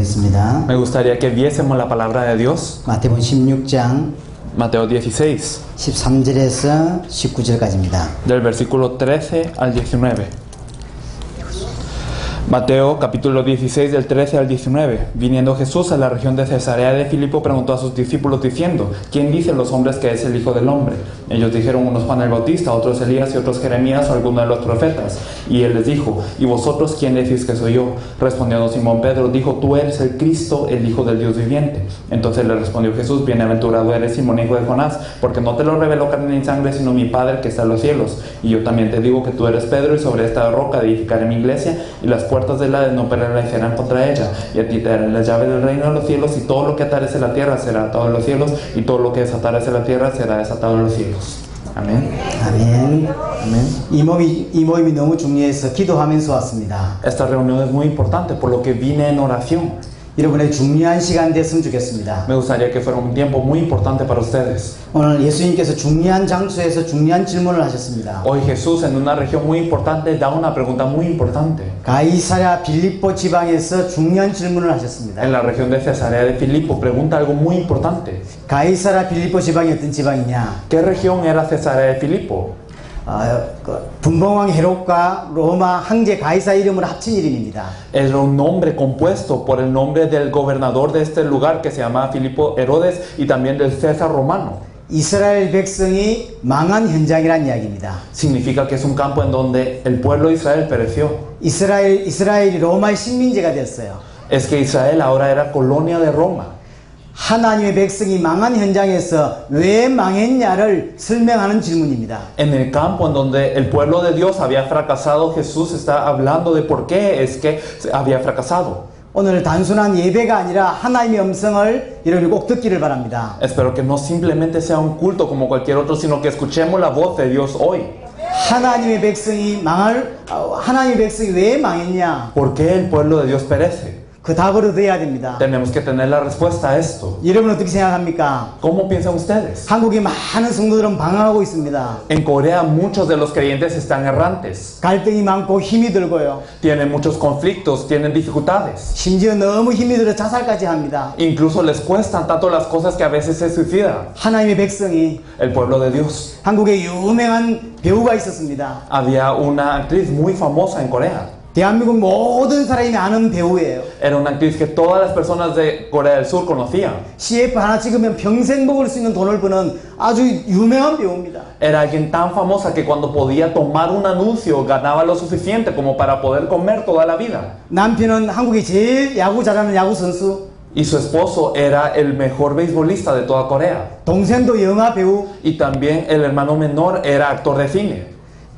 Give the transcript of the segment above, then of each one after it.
보겠습니다. Me gustaría que viésemos la palabra de Dios. 마태복음 16장 Mateo 16, 13절에서 19절까지입니다. del versículo 13 al 19. Mateo capítulo 16 del 13 al 19. Viniendo Jesús a la región de Cesarea de Filipo, preguntó a sus discípulos diciendo: ¿Quién dicen los hombres que es el Hijo del Hombre? Ellos dijeron, unos Juan el Bautista, otros Elías y otros Jeremías o alguno de los profetas. Y él les dijo: ¿Y vosotros quién decís que soy yo? Respondiendo Simón Pedro, dijo: Tú eres el Cristo, el Hijo del Dios viviente. Entonces le respondió Jesús: Bienaventurado eres, Simón, hijo de Jonás, porque no te lo reveló carne ni sangre, sino mi Padre que está en los cielos. Y yo también te digo que tú eres Pedro, y sobre esta roca edificaré mi iglesia, y las puertas de la no prevalecerán contra ella. Y a ti te daré las llaves del reino de los cielos, y todo lo que atares en la tierra será atado en los cielos, y todo lo que desatares en la tierra será desatado en los cielos. Amén. 아멘. Amén. 이 모임이 너무 중요해서 기도하면서 왔습니다. Esta reunión es muy importante, por lo que vine en oración. 여러분의 중요한 시간 됐으면 좋겠습니다. Me gustaría que fuera un tiempo muy importante para ustedes. 오늘 예수님께서 중요한 장소에서 중요한 질문을 하셨습니다. Hoy Jesús, en una región muy importante, da una pregunta muy importante. 가이사랴 빌립보 지방에서 중요한 질문을 하셨습니다. En la región de Cesarea de Filipo pregunta algo muy importante. 가이사랴 빌립보 지방이 어떤 지방이냐? ¿Qué región era Cesarea de Filipo? 분봉왕 헤롯과 로마 황제 가이사 이름으로 합친 이름입니다. Era un nombre compuesto por el nombre del gobernador de este lugar que se llamaba Filipo Herodes y también del César romano. 이스라엘 백성이 망한 현장이란 이야기입니다. Significa que es un campo en donde el pueblo de Israel pereció. 이스라엘이 로마의 식민지가 됐어요. Es que Israel ahora era colonia de Roma. 하나님의 백성이 망한 현장에서 왜 망했냐를 설명하는 질문입니다. En el campo en donde el pueblo de Dios había fracasado, Jesús está hablando de por qué es que había fracasado. 오늘 단순한 예배가 아니라 하나님의 음성을 여러분이 꼭 듣기를 바랍니다. Espero que no simplemente sea un culto como cualquier otro, sino que escuchemos la voz de Dios hoy. 하나님의 백성이 왜 망했냐? ¿Por qué el pueblo de Dios perece? 그 답을 얻어야 됩니다. Tenemos que tener la respuesta a esto. 여러분 어떻게 생각합니까? ¿Cómo piensan ustedes? 한국의 많은 성도들은 방황하고 있습니다. En Corea muchos de los creyentes están errantes. 갈등이 많고 힘이 들고요. Tienen muchos conflictos, tienen dificultades. 심지어 너무 힘이 들어 자살까지 합니다. Incluso les cuestan tanto las cosas que a veces se suicidan. 하나님의 백성이 El pueblo de Dios. 한국에 유명한 배우가 있었습니다. Había una actriz muy famosa en Corea. 대한민국 모든 사람이 아는 배우예요. Era una actriz que todas las personas de Corea del Sur conocían. CF 하나 찍으면 평생 먹을 수 있는 돈을 버는 아주 유명한 배우입니다. Era alguien tan famosa que cuando podía tomar un anuncio ganaba lo suficiente como para poder comer toda la vida. 남편은 한국에 제일 야구 잘하는 야구 선수. Y su esposo era el mejor beisbolista de toda Corea. 동생도 영화 배우. Y también el hermano menor era actor de cine.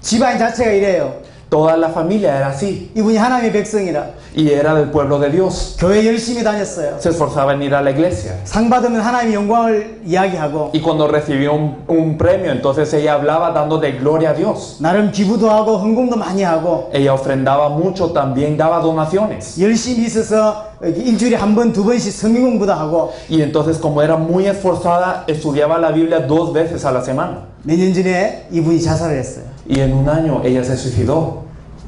집안 자체가 이래요. Toda la familia era así. 이분이 하나님의 백성이라. Y era del pueblo de Dios. 교회 열심히 다녔어요. Se esforzaba en ir a la iglesia. 상 받으면 하나님의 영광을 이야기하고. Y cuando recibió un premio, entonces ella hablaba dando de gloria a Dios. 나름 기부도 하고 헌금도 많이 하고. Ella ofrendaba mucho, también daba donaciones. 열심히 있어서 일주일에 한 번, 두 번씩 성경 공부도 하고. Y entonces, como era muy esforzada, estudiaba la Biblia 2 veces a la semana. 몇 년 전에 이분이 자살을 했어요. Y en un año ella se suicidó.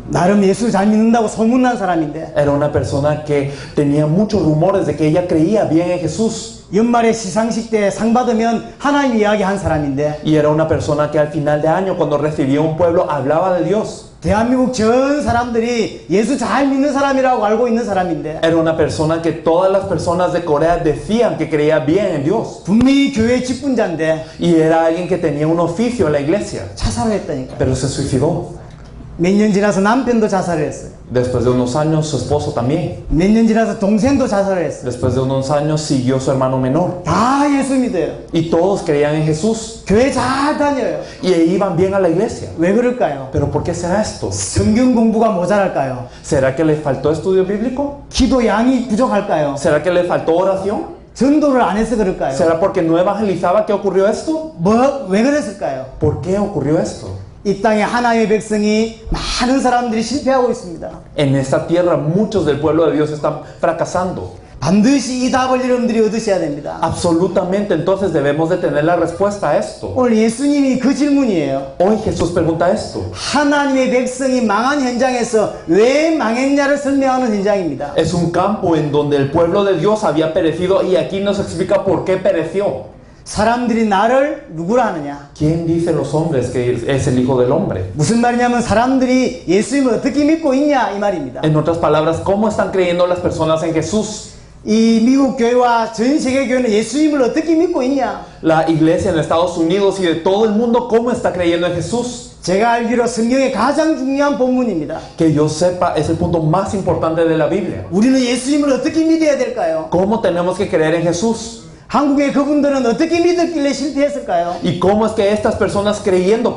나름 예수 잘 믿는다고 소문난 사람인데. Era una persona que tenía muchos rumores de que ella creía bien en Jesús. 연말에 시상식 때 상 받으면 하나님 이야기한 사람인데. Y era una persona que al final de año, cuando recibía un pueblo, hablaba de Dios. 대한민국 전 사람들이 예수 잘 믿는 사람이라고 알고 있는 사람인데. Era una persona que todas las personas de Corea decían que creía bien en Dios. 분명히 교회 직분자인데. Y era alguien que tenía un oficio en la iglesia. 자살을 했다니까. Pero se suicidó. 몇 년 지나서 남편도 자살을 했어요. Después de unos años, su esposo también. 몇 년 지나서 동생도 자살을 했어요. Después de unos años, siguió su hermano menor. 다 예수 믿어요. Y todos creían en Jesús. 교회 잘 다녀요. Y iban bien a la iglesia. 왜 그럴까요? ¿Pero por qué será esto? 성경 공부가 모자랄까요? ¿Será que le faltó estudio bíblico? 기도 양이 부족할까요? ¿Será que le faltó oración? 전도를 안 해서 그럴까요? ¿Será porque no evangelizaba que ocurrió esto? 왜 그랬을까요? ¿Por qué ocurrió esto? 이 땅에 하나님의 백성이 많은 사람들이 실패하고 있습니다. En esta tierra muchos del pueblo de Dios están fracasando. 반드시 이 답을 여러분들이 얻으셔야 됩니다. Absolutamente, entonces debemos de tener la respuesta a esto. 오늘 예수님이 그 질문이에요. Hoy Jesús pregunta esto. 하나님의 백성이 망한 현장에서 왜 망했냐를 설명하는 현장입니다. Es un campo en donde el pueblo de Dios había perecido y aquí nos explica por qué pereció. 사람들이 나를 누구라 하느냐? ¿Quién dice los hombres que es el Hijo del Hombre? 무슨 말이냐면 사람들이 예수님을 어떻게 믿고 있냐 이 말입니다. En otras palabras, ¿cómo están creyendo las personas en Jesús? 이 미국 교회와 전 세계 교회는 예수님을 어떻게 믿고 있냐? La iglesia en Estados Unidos y de todo el mundo, ¿cómo está creyendo en Jesús? 제가 알기로 성경의 가장 중요한 본문입니다. Que yo sepa, es el punto más importante de la Biblia. 우리는 예수님을 어떻게 믿어야 될까요? ¿Cómo tenemos que creer en Jesús? 한국의 그분들은 어떻게 믿었길래 실패했을까요? ¿Y cómo es que estas personas creyeron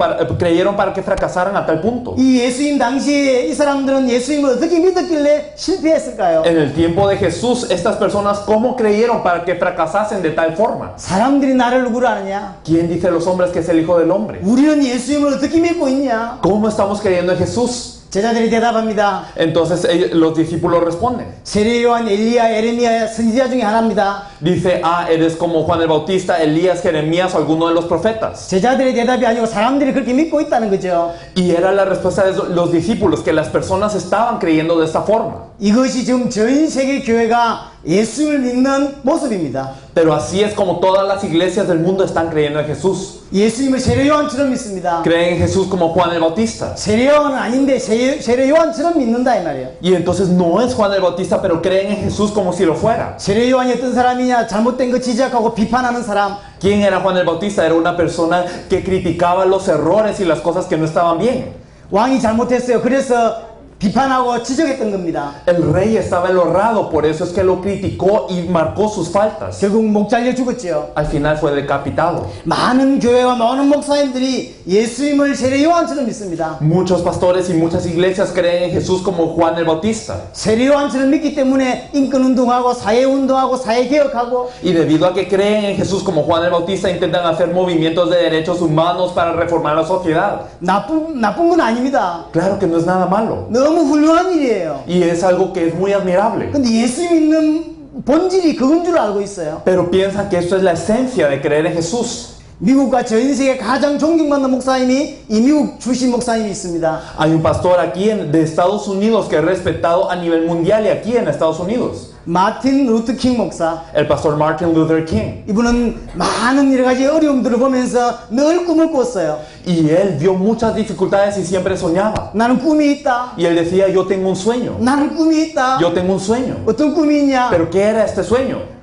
para que fracasaran a tal punto? 이 예수님 당시에 이 사람들은 예수님을 어떻게 믿었길래 실패했을까요? En el tiempo de Jesús, estas personas, ¿cómo creyeron para que fracasasen de tal forma? 사람들이 나를 누구라 하느냐? ¿Quién dice a los hombres que es el Hijo del Hombre? 우리는 예수님을 어떻게 믿고 있냐? ¿Cómo estamos creyendo en Jesús? 제자들이 대답합니다. Entonces los discípulos responden. 세례 요한, 엘리야, 에레미야 선지자 중에 하나입니다. Dice, eres como Juan el Bautista, Elías, Jeremías o alguno de los profetas. 제자들의 대답이 아니고 사람들이 그렇게 믿고 있다는 거죠. Y era la respuesta de los discípulos, que las personas estaban creyendo de esta forma. 이것이 지금 전 세계 교회가 예수를 믿는 모습입니다. Pero así es como todas las iglesias del mundo están creyendo en Jesús. 예수님을 세례 요한처럼 믿습니다. Creen en Jesús como Juan el Bautista. 세례 요한은 아닌데 세례 요한처럼 믿는다 이 말이에요. Y entonces no es Juan el Bautista, pero creen en Jesús como si lo fuera. 세례 요한이 어떤 사람이냐? 잘못된 거 지적하고 비판하는 사람. ¿Quién era Juan el Bautista? Era una persona que criticaba los errores y las cosas que no estaban bien. 왕이 잘못했어요. 그래서 비판하고 지적했던 겁니다. El rey estaba en lo errado, por eso es que lo criticó y marcó sus faltas. 결국 목 잘려 죽었죠. Al final fue decapitado. 많은 교회와 많은 목사님들이 예수님을 세례 요한처럼 믿습니다. Muchos pastores y muchas iglesias creen en Jesús como Juan el Bautista. 세례 요한처럼 믿기 때문에 인권운동하고 사회운동하고 사회개혁하고 Y debido a que creen en Jesús como Juan el Bautista, intentan hacer movimientos de derechos humanos para reformar la sociedad. 나쁜 건 아닙니다. Claro que no es nada malo. 너무 훌륭한 일이에요. Y es algo que es muy admirable. 근데 예수 믿는 본질이 그건 줄 알고 있어요. Pero piensan que esto es la esencia de creer en Jesús. 미국과 전 세계 가장 존경받는 목사님이 이 미국 출신 목사님이 있습니다. Hay un pastor aquí de Estados Unidos que es respetado a nivel mundial y aquí en Estados Unidos. 마틴 루터 킹 목사. El pastor Martin Luther King. 이분은 많은 여러 가지 어려움들을 보면서 늘 꿈을 꿨어요. Y él vio muchas dificultades y siempre soñaba. 나는 꿈이 있다. Y él decía, yo tengo un sueño. 나는 꿈이 있다. Yo tengo un sueño. 어떤 꿈이 있냐? ¿Pero qué era este sueño?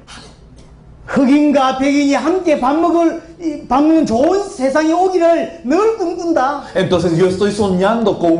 흑인과 백인이 함께 밥 먹는 좋은 세상이 오기를 늘 꿈꾼다. Entonces yo estoy soñando con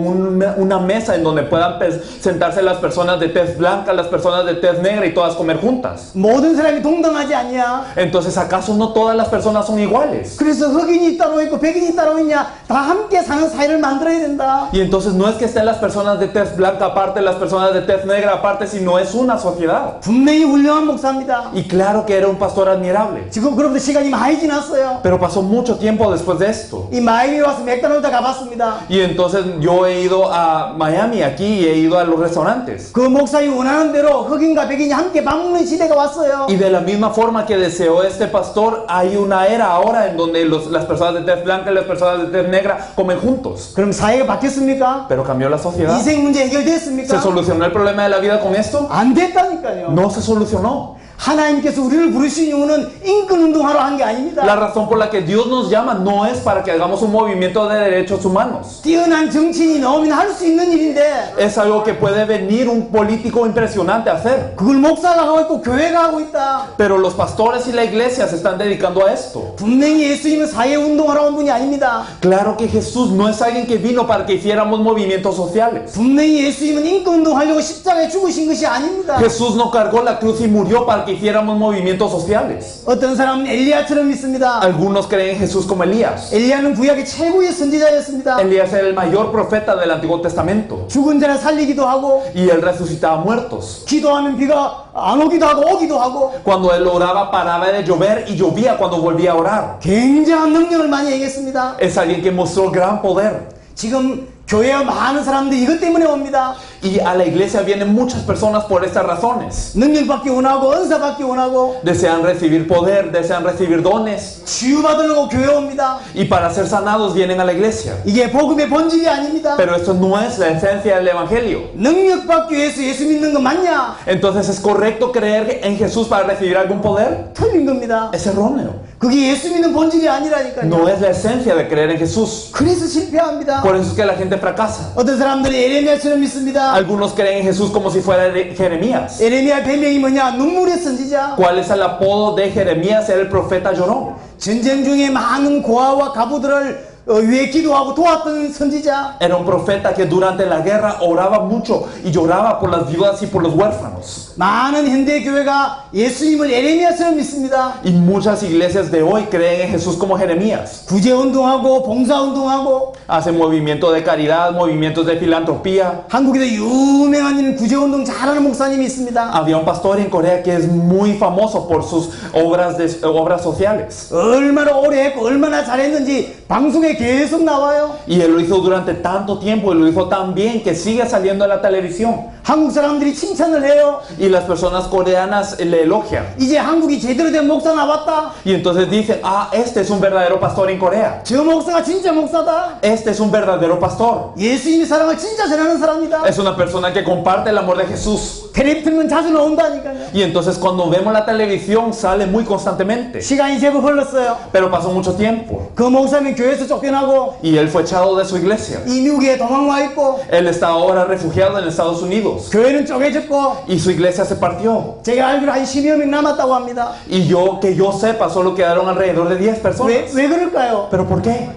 una mesa en donde puedan sentarse las personas de tez blanca, las personas de tez negra y todas comer juntas. 모든 사람이 동등하지 않냐? Entonces, ¿acaso no todas las personas son iguales? 그래서 흑인이 따로 있고 백인이 따로 있냐? 다 함께 사는 사회를 만들어야 된다. Y entonces no es que estén las personas de tez blanca aparte, las personas de tez negra aparte, sino es una sociedad. 분명히 훌륭한 목사입니다. Y claro que era un pastor admirable. 지금 그런데 시간이 많이 지났어요. Pero pasó mucho tiempo después de esto. 이 마이애미 와서 맥도날드 가봤습니다. Y entonces yo he ido a Miami aquí y he ido a los restaurantes. 그 목사님이 원하는 대로 흑인과 백인이 함께 밥 먹는 시대가 왔어요. Y de la misma forma que deseó este pastor, hay una era ahora en donde las personas de tez blanca y las personas de tez negra comen juntos. 그럼 사회가 바뀌었습니까? Pero cambió la sociedad. 인생 문제 ¿Se 해결됐습니까? solucionó el problema de la vida con esto? 안 됐다니까요. No se solucionó. 하나님께서 우리를 부르신 이유는 인권운동하러 한 게 아닙니다. La razón por la que Dios nos llama no es para que hagamos un movimiento de derechos humanos. 뛰어난 정치인이 나오면 할 수 있는 일인데 Es algo que puede venir un político impresionante a hacer. 그걸 목사가 하고 있고 교회가 하고 있다. Pero los pastores y la iglesia se están dedicando a esto. 분명히 예수님은 사회운동하러 온 분이 아닙니다. Claro que Jesús no es alguien que vino para que hiciéramos movimientos sociales. 분명히 예수님은 인권운동하려고 십자가에 죽으신 것이 아닙니다. Jesús no cargó la cruz y murió para que hiciéramos movimientos sociales. 어떤 사람은 엘리야처럼 믿습니다. Algunos creen en Jesús como Elías. 엘리야는 구약의 최고의 선지자였습니다. Elías era el mayor profeta del Antiguo Testamento. 죽은 자를 살리기도 하고 Y él resucitaba muertos. 기도하면 비가 안 오기도 하고 오기도 하고 Cuando él oraba paraba de llover y llovía cuando volvía a orar. 굉장한 능력을 많이 행했습니다. Es alguien que mostró gran poder. 지금 교회와 많은 사람들이 이것 때문에 옵니다. Y a la iglesia vienen muchas personas por estas razones. 능력받기 원하고 은사받기 원하고 Desean recibir poder, desean recibir dones. 치유받으려고 교회 옵니다. Y para ser sanados vienen a la iglesia. 이게 복음의 본질이 아닙니다. Pero esto no es la esencia del evangelio. 능력받기 위해서 예수 믿는 거 맞냐? Entonces, ¿es correcto creer en Jesús para recibir algún poder? 틀린 겁니다. Es erróneo. 그게 예수 믿는 본질이 아니라니까요. No es la esencia de creer en Jesús. 그래서 실패합니다. Por eso es que la gente fracasa. 어떤 사람들이 에레미야처럼 믿습니다. Algunos creen en Jesús como si fuera Jeremías. 에레미야 별명이 뭐냐? 눈물의 선지자. ¿Cuál es el apodo de Jeremías? Era el profeta llorón. 전쟁 중에 많은 고아와 가부들을 위해 기도하고 도왔던 선지자. Era un profeta que durante la guerra oraba mucho y lloraba por las viudas y por los huérfanos. 많은 현대 교회가 예수님을 에레미야처럼 믿습니다. Y muchas iglesias de hoy creen en Jesús como Jeremías. 구제운동하고 봉사운동하고 Hacen movimientos de caridad, movimientos de filantropía. 한국에도 유명한 구제운동 잘하는 목사님이 있습니다. Había un pastor en Corea que es muy famoso por sus obras sociales. 얼마나 오래 했고 얼마나 잘했는지 방송에 계속 나와요. Y él lo hizo durante tanto tiempo y lo hizo tan bien que sigue saliendo en la televisión. 한국 사람들이 칭찬을 해요. Y las personas coreanas le elogian. 이제 한국이 제대로 된 목사 나왔다. Y entonces dicen, ah, este es un verdadero pastor en Corea. 저 목사가 진짜 목사다. Este es un verdadero pastor. 예수님의 사랑을 진짜 전하는 사람이다. Es una persona que comparte el amor de Jesús. 텔레비 틀면 자주 나온다니까요. Y entonces cuando vemos la televisión sale muy constantemente. 시간이 제법 흘렀어요. Pero pasó mucho tiempo. 그 목사님 교회에서 쫓겨나고 Y él fue echado de su iglesia. 이 미국에 도망와 있고 Él está ahora refugiado en Estados Unidos. 교회는 쪼개졌고 Y su iglesia se partió. 제가 알기로 한 10여 명 남았다고 합니다. Y que yo sepa, solo quedaron alrededor de 10 personas. 왜 그럴까요? ¿Pero por qué?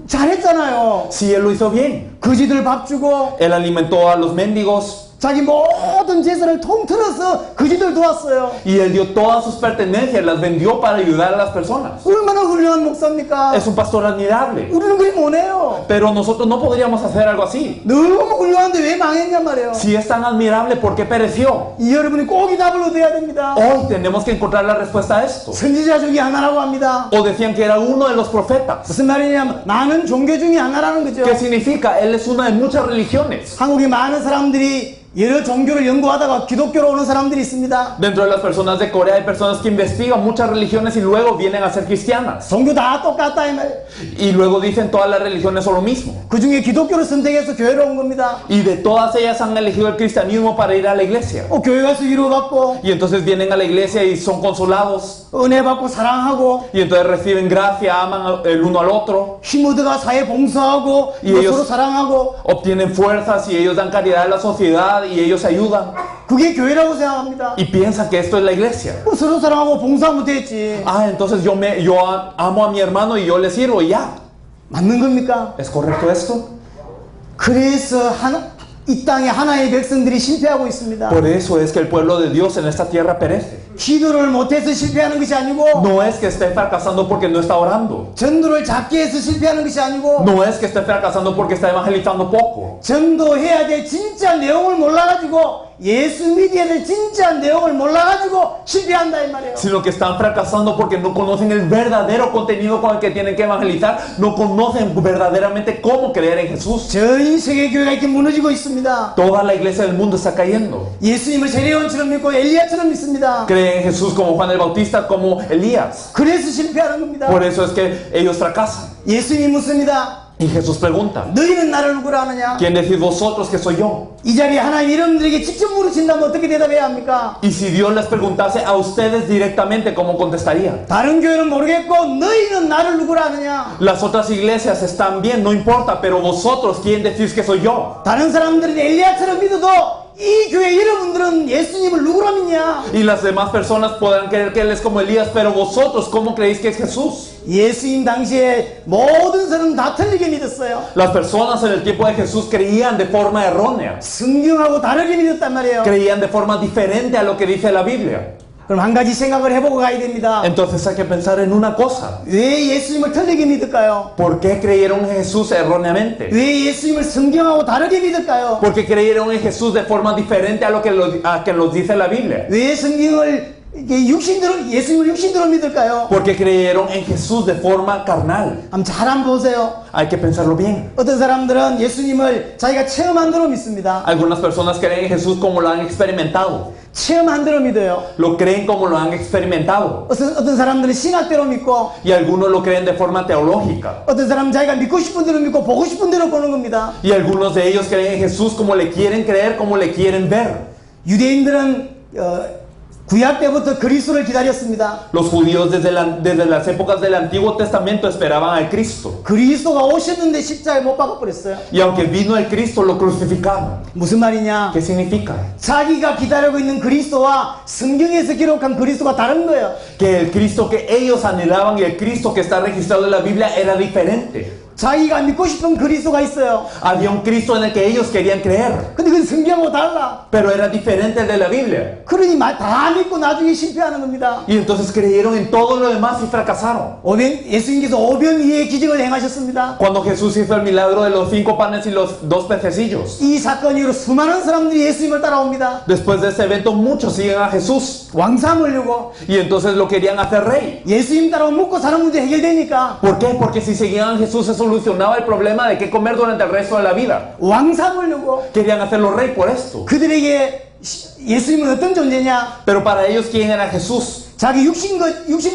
잘했잖아요. Si él lo hizo bien. 거지들 밥 주고 Él alimentó a los mendigos. 자기 모든 재산을 통틀어서 거지들 도왔어요. Y él dio todas sus pertenencias, las vendió para ayudar a las personas. 얼마나 훌륭한 목사입니까? Es un pastor admirable. 우리는 그리 못해요. Pero nosotros no podríamos hacer algo así. 너무 훌륭한데 왜 망했냔 말이에요. Si es tan admirable, ¿por qué pereció? 이 여러분이 꼭 이 답을 얻어야 됩니다. Hoy tenemos que encontrar la respuesta a esto. 선지자 중에 하나라고 합니다. O decían que era uno de los profetas. 무슨 말이냐면 많은 종교 중에 하나라는 거죠. ¿Qué significa? Él es una de muchas religiones. 한국에 많은 사람들이 여러 종교를 연구하다가 기독교로 오는 사람들이 있습니다. Dentro de las personas de Corea hay personas que investigan muchas religiones y luego vienen a ser cristianas. 종교 다 똑같다 이 말. Y luego dicen todas las religiones son lo mismo. 그 중에 기독교를 선택해서 교회로 온 겁니다. Y de todas ellas han elegido el cristianismo para ir a la iglesia. 교회 가서 위로받고 Y entonces vienen a la iglesia y son consolados. 은혜 받고 사랑하고 Y entonces reciben gracia, aman el uno al otro. 힘 얻어가 사회 봉사하고 Y ellos- 서로 사랑하고 Obtienen fuerzas y ellos dan caridad a la sociedad y ellos ayudan. 그게 교회라고 생각합니다. Y piensan que esto es la iglesia. 서로 사랑하고 봉사하면 됐지. Ah, entonces yo amo a mi hermano y yo le sirvo y ya. 맞는 겁니까? ¿Es correcto esto? 그래서 이 땅에 하나의 백성들이 실패하고 있습니다. Por eso es que el pueblo de Dios en esta tierra perece. 기도를 못해서 실패하는 것이 아니고 No es que esté fracasando porque no está orando. 전도를 작게 해서 실패하는 것이 아니고 No es que esté fracasando porque está evangelizando poco. 전도해야 될 진짜 내용을 몰라가지고 예수 믿어야 될 진짜 내용을 몰라가지고 실패한다 이 말이에요. Sino que están fracasando porque no conocen el verdadero contenido con el que tienen que evangelizar. No conocen verdaderamente cómo creer en Jesús. 전 세계 교회가 이렇게 무너지고 있습니다. Toda la iglesia del mundo está cayendo. 예수님을 세례요한처럼 믿고 엘리야처럼 믿습니다. Creen en Jesús como Juan el Bautista, como Elías. 그래서 실패하는 겁니다. Por eso es que ellos fracasan. 예수님이 묻습니다. Y Jesús pregunta, 너희는 나를 누구라 하느냐? ¿quién decís vosotros que soy yo? 이 자리에 하나님 여러분들에게 직접 물으신다면 어떻게 대답해야 합니까? Y si Dios les preguntase a ustedes directamente, ¿cómo contestarían? 다른 교회는 모르겠고 너희는 나를 누구라 하느냐? Las otras iglesias están bien, no importa, pero vosotros, ¿quién decís que soy yo? 다른 사람들은 엘리야처럼 믿어도 이 교회 여러분들은 예수님을 누구라 믿냐? Y las demás personas podrán creer que Él es como Elías, pero vosotros, ¿cómo creéis que es Jesús? 예수님 당시에 모든 사람은 다 틀리게 믿었어요. Las personas en el tiempo de Jesús creían de forma errónea, 성경하고 다르게 믿었단 말이에요. creían de forma diferente a lo que dice la Biblia. 그럼 한 가지 생각을 해보고 가야 됩니다. Entonces hay que pensar en una cosa. 왜 예수님을 틀리게 믿을까요? ¿Por qué creyeron en Jesús erróneamente? 왜 예수님을 성경하고 다르게 믿을까요? Porque creyeron en Jesús de forma diferente a lo que nos dice la Biblia. 왜 성경을 이게 예수님을 육신대로 믿을까요? Porque creyeron en Jesús de forma carnal. 한번 잘 한번 보세요. Hay que pensarlo bien. 어떤 사람들은 예수님을 자기가 체험한 대로 믿습니다. Algunas personas creen en Jesús como lo han experimentado. 체험한 대로 믿어요. Lo creen como lo han experimentado. 어떤 사람들은 신학대로 믿고, Y algunos lo creen de forma teológica. 어떤 사람은 자기가 믿고 싶은 대로 믿고 보고 싶은 대로 보는 겁니다. Y algunos de ellos creen en Jesús como le quieren creer, como le quieren ver. 유대인들은 구약 때부터 그리스도를 기다렸습니다. Los judíos desde las épocas del Antiguo Testamento esperaban al Cristo. 그리스도가 오셨는데 십자가에 못 박아버렸어요. Y aunque vino el Cristo, lo crucificaron. 무슨 말이냐? ¿Qué significa? 자기가 기다리고 있는 그리스도와 성경에서 기록한 그리스도가 다른 거예요. Que el Cristo que ellos anhelaban y el Cristo que está registrado en la Biblia era diferente. 자기가 믿고 싶은 그리스도가 있어요. Había un Cristo en el que ellos querían creer, 근데 그 성경하고 달라. pero era diferente al de la Biblia. 그러니 다 믿고 나중에 실패하는 겁니다. Y entonces creyeron en todo lo demás y fracasaron. 예수님께서 오병이의 기적을 행하셨습니다. Cuando Jesús hizo el milagro de los 5 panes y los 2 pececillos, 이 사건 이후로 수많은 사람들이 예수님을 따라옵니다. después de ese evento muchos siguen a Jesús. 왕 삼으려고. Y entonces lo querían hacer rey. 예수님 따라오면 먹고 사는 문제 해결되니까 ¿Por qué? Porque si seguían a Jesús se solucionaba el problema de qué comer durante el resto de la vida. 왕 삼으려고. Querían hacerlo rey por esto. 그들에게 예수님은 어떤 존재냐? Pero para ellos, ¿quién era Jesús? 자기 육신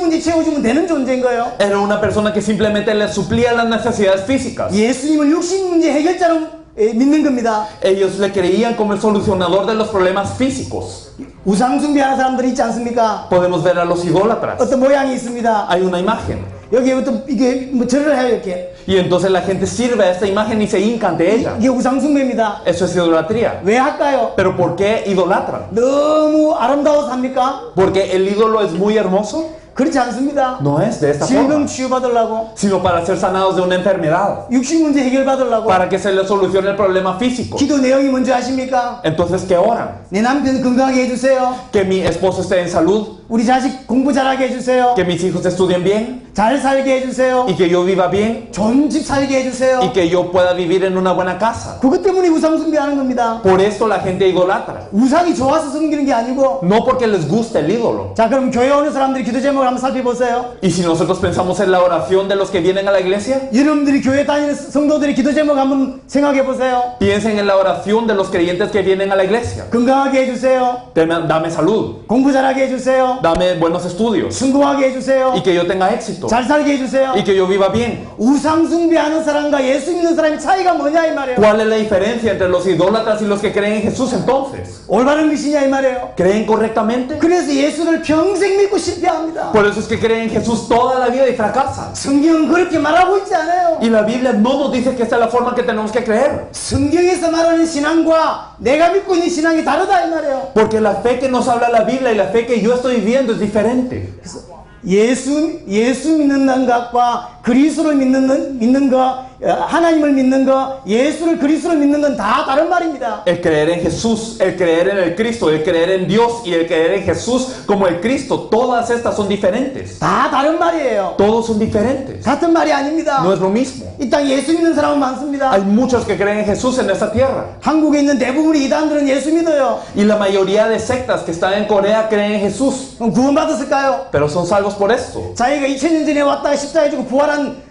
문제 채워주면 되는 존재인 거예요. Era una persona que simplemente les suplía las necesidades físicas. 예수님을 육신 문제 해결자로 믿는 겁니다. Ellos le creían como el solucionador de los problemas físicos. 우상 숭배하는 사람들이 있지 않습니까? Podemos ver a los idólatras. 어떤 모양이 있습니다. Hay una imagen. 여기부터 이게 뭐 절을 해요 이렇게. Y entonces la gente sirve a esta imagen y se hinca ante ella. 이게 우상 숭배입니다. Eso es idolatría. 왜 할까요? ¿Pero por qué idolatran? 너무 아름다워서 합니까? ¿Porque el ídolo es muy hermoso? 그렇지 않습니다. No es de esta 질병 forma, 치유받으려고, sino para ser sanados de una enfermedad, 육신 문제 해결받으려고. para que se les solucione el problema físico. 기도 내용이 뭔지 아십니까? Entonces, ¿qué oran? 내 남편 건강하게 해주세요. Que mi esposo esté en salud, 우리 자식 공부 잘하게 해주세요. que mis hijos estudien bien 잘 살게 해주세요. y que yo viva bien 좋은 집 살게 해주세요. y que yo pueda vivir en una buena casa. 그것 때문에 우상 숭배하는 겁니다. Por esto la gente idolatra. 우상이 좋아서 섬기는 게 아니고. No porque les guste el ídolo. 자, 그럼 교회 오는 사람들이 기도 제목을 한번 살펴보세요. Y si nosotros pensamos en la oración de los que vienen a la iglesia, 여러분들이 교회 다니는 성도들의 기도 제목 한번 생각해 보세요. piensen en la oración de los creyentes que vienen a la iglesia. 건강하게 해주세요. Dame salud, 공부 잘하게 해주세요. dame buenos estudios 성공하게 해주세요. y que yo tenga éxito 잘 살게 해주세요. y que yo viva bien. 우상 숭배하는 사람과 예수 믿는 사람의 차이가 뭐냐 이 말이에요. ¿Cuál es la diferencia entre los idólatras y los que creen en Jesús entonces? 올바른 믿으시냐 이 말이에요. ¿Creen correctamente? 그래서 예수를 평생 믿고 실패합니다. Por eso es que creen en Jesús toda la vida y fracasan. 성경은 그렇게 말하고 있지 않아요. Y la Biblia no nos dice que esta es la forma que tenemos que creer. 성경에서 말하는 신앙과 내가 믿고 있는 신앙이 다르다 이 말이에요. Porque la fe que nos habla la Biblia y la fe que yo estoy viviendo es diferente. 예수 믿는 것과 그리스도를 믿는 거, 하나님을 믿는 거, 예수를 그리스도를 믿는 건 다 다른 말입니다. El creer en Jesús, el creer en el Cristo, el creer en Dios y el creer en Jesús como el Cristo, todas estas son diferentes. 다 다른 말이에요. Todos son diferentes. 같은 말이 아닙니다. No es lo mismo. 이 땅 예수 믿는 사람은 많습니다. Hay muchos que creen en Jesús en esta tierra. 한국에 있는 대부분의 이단들은 예수 믿어요. Y la mayoría de sectas que están en Corea creen en Jesús. 그럼 구원받았을까요? Pero son salvos por esto. 자기가 2000년 전에 왔다가 십자가에 죽고 부활한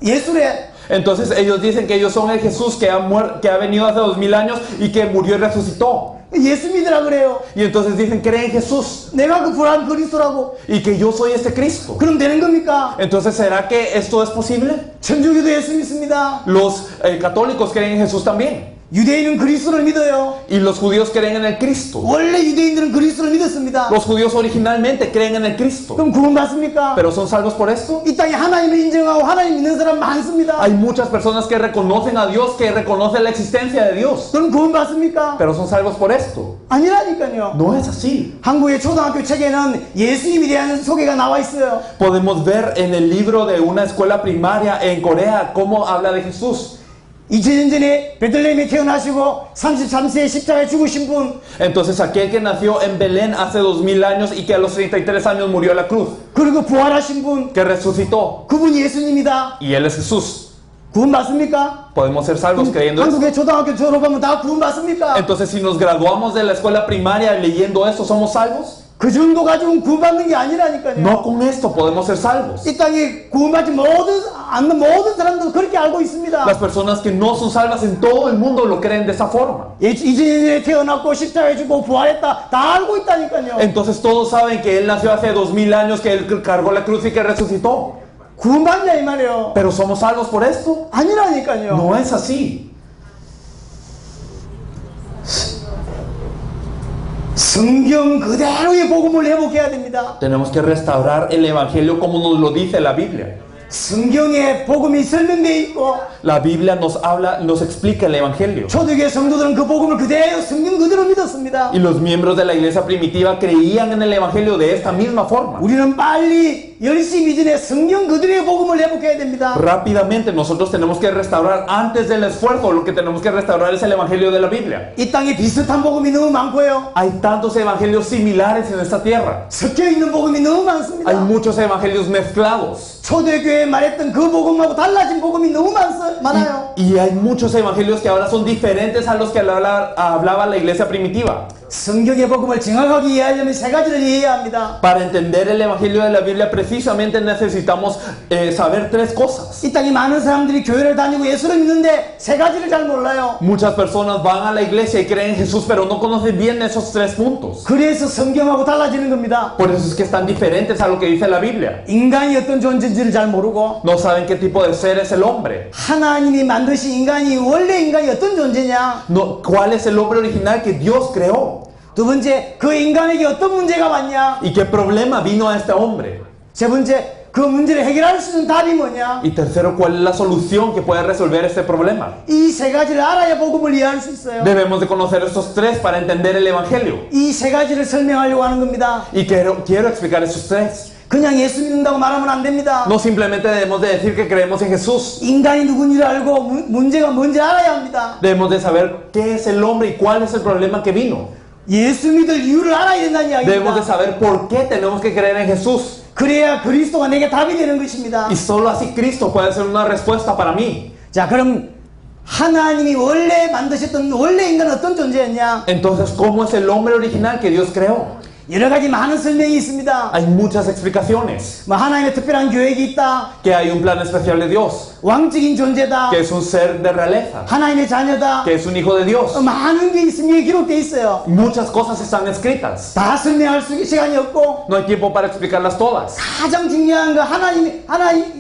예수래. Entonces ellos dicen que ellos son el Jesús que ha venido hace 2000 años y que murió y resucitó. 예수 믿으라 그래요. Y entonces dicen, creen en Jesús 내가 그 부활한 그리스도라고. y que yo soy este Cristo. 그럼 되는 겁니까? Entonces, ¿será que esto es posible? 천주교도 예수 믿습니다. Los católicos creen en Jesús también. 유대인은 그리스도를 믿어요. Y los judíos creen en el Cristo. 원래 유대인들은 그리스도를 믿었습니다. Los judíos originalmente creen en el Cristo. 그럼 구원받습니까? ¿Pero son salvos por esto? 이 땅에 하나님을 인정하고 하나님 믿는 사람 많습니다. Hay muchas personas que reconocen a Dios, que reconocen la existencia de Dios. 그럼 구원받습니까? ¿Pero son salvos por esto? 아니라니까요. No es así. 한국의 초등학교 책에는 예수님에 대한 소개가 나와 있어요. Podemos ver en el libro de una escuela primaria en Corea cómo habla de Jesús. 2000년 전에 베들레헴에 태어나시고 33세에 십자가에 죽으신 분, Entonces aquel que nació en Belén hace 2000 años y que a los 33 años murió a la cruz, 그리고 부활하신 분, que resucitó, 그분이 예수님이다. y él es Jesús. 구원받습니까? Podemos ser salvos creyendo eso. 한국의 초등학교 졸업하면 다 구원받습니까? Entonces si nos graduamos de la escuela primaria leyendo esto, ¿somos salvos? 그 정도 가지고는 구원받는 게 아니라니까요. No con esto podemos ser salvos. 이 땅에 구원받지 않는 모든 사람도 그렇게 알고 있습니다. Las personas que no son salvas en todo el mundo lo creen de esa forma. 이전에 태어났고 십자가에 죽고 부활했다 다 알고 있다니까요. Entonces todos saben que Él nació hace 2000 años, que Él cargó la cruz y que resucitó. 구원받냐 이 말이에요. ¿Pero somos salvos por esto? 아니라니까요. No es así. 성경 그대로의 복음을 회복해야 됩니다. Tenemos que restaurar el Evangelio como nos lo dice la Biblia. 성경에 복음이 설명되어 있고 La Biblia nos habla, nos explica el Evangelio. 초대교회 성도들은 그 복음을 그대로 성경 그대로 믿었습니다. Y los miembros de la iglesia primitiva creían en el Evangelio de esta misma forma. 우리는 빨리 열심히 전에 성경 그대로의 복음을 회복해야 됩니다. Rápidamente nosotros tenemos que restaurar, antes del esfuerzo, lo que tenemos que restaurar es el Evangelio de la Biblia. 이 땅에 비슷한 복음이 너무 많고요. Hay tantos evangelios similares en esta tierra. 섞여 있는 복음이 너무 많습니다. Hay muchos evangelios mezclados. 초대교회에 말했던 그 복음하고 달라진 복음이 너무 많아요. Y hay muchos evangelios que ahora son diferentes a los que hablaba la iglesia primitiva. 성경의 복음을 정확하게 이해하려면 세 가지를 이해해야 합니다. Para entender el evangelio de la Biblia precisamente necesitamos saber tres cosas. 이 땅에 많은 사람들이 교회를 다니고 예수를 믿는데 세 가지를 잘 몰라요. Muchas personas van a la iglesia y creen en Jesús, pero no conocen bien esos tres puntos. 그래서 성경하고 달라지는 겁니다. Por eso es que están diferentes a lo que dice la Biblia. 인간이 어떤 존재인지를 잘 모르고 No saben qué tipo de ser es el hombre. 하나님이 만드신 인간이 원래 인간이 어떤 존재냐. No, ¿cuál es el hombre original que Dios creó? 두 번째, 그 인간에게 어떤 문제가 왔냐. ¿Y qué problema vino a este hombre? 세 번째, 그 문제를 해결할 수 있는 답이 뭐냐. Y tercero, ¿cuál es la solución que puede resolver este problema? 이 세 가지를 알아야 복음을 이해할 수 있어요. Debemos de conocer estos tres para entender el evangelio. 이 세 가지를 설명하려고 하는 겁니다. Y quiero explicar estos tres. 그냥 예수 믿는다고 말하면 안 됩니다. No simplemente debemos de decir que creemos en Jesús. 인간이 누군지를 알고 문제가 뭔지 알아야 합니다. Debemos de saber qué es el hombre y cuál es el problema que vino. 예수 믿을 이유를 알아야 된다는 Debemos de 이야기입니다. saber por qué tenemos que creer en Jesús. 그래야 그리스도가 내게 답이 되는 것입니다. Y solo así Cristo puede ser una respuesta para mí. 자, 그럼 하나님이 원래 만드셨던 원래 인간은 어떤 존재였냐? Entonces, ¿cómo es el hombre original que Dios creó? 여러 가지 많은 설명이 있습니다. Hay muchas explicaciones. 뭐 하나님의 특별한 계획이 있다. Que hay un plan especial de Dios. 왕적인 존재다. Que es un ser de realeza. 하나님의 자녀다. Que es un hijo de Dios. 많은 게 있으니 기록되어 있어요. Muchas cosas están escritas. 다 설명할 시간이 없고 No hay tiempo para explicarlas todas. 가장 중요한 거 하나님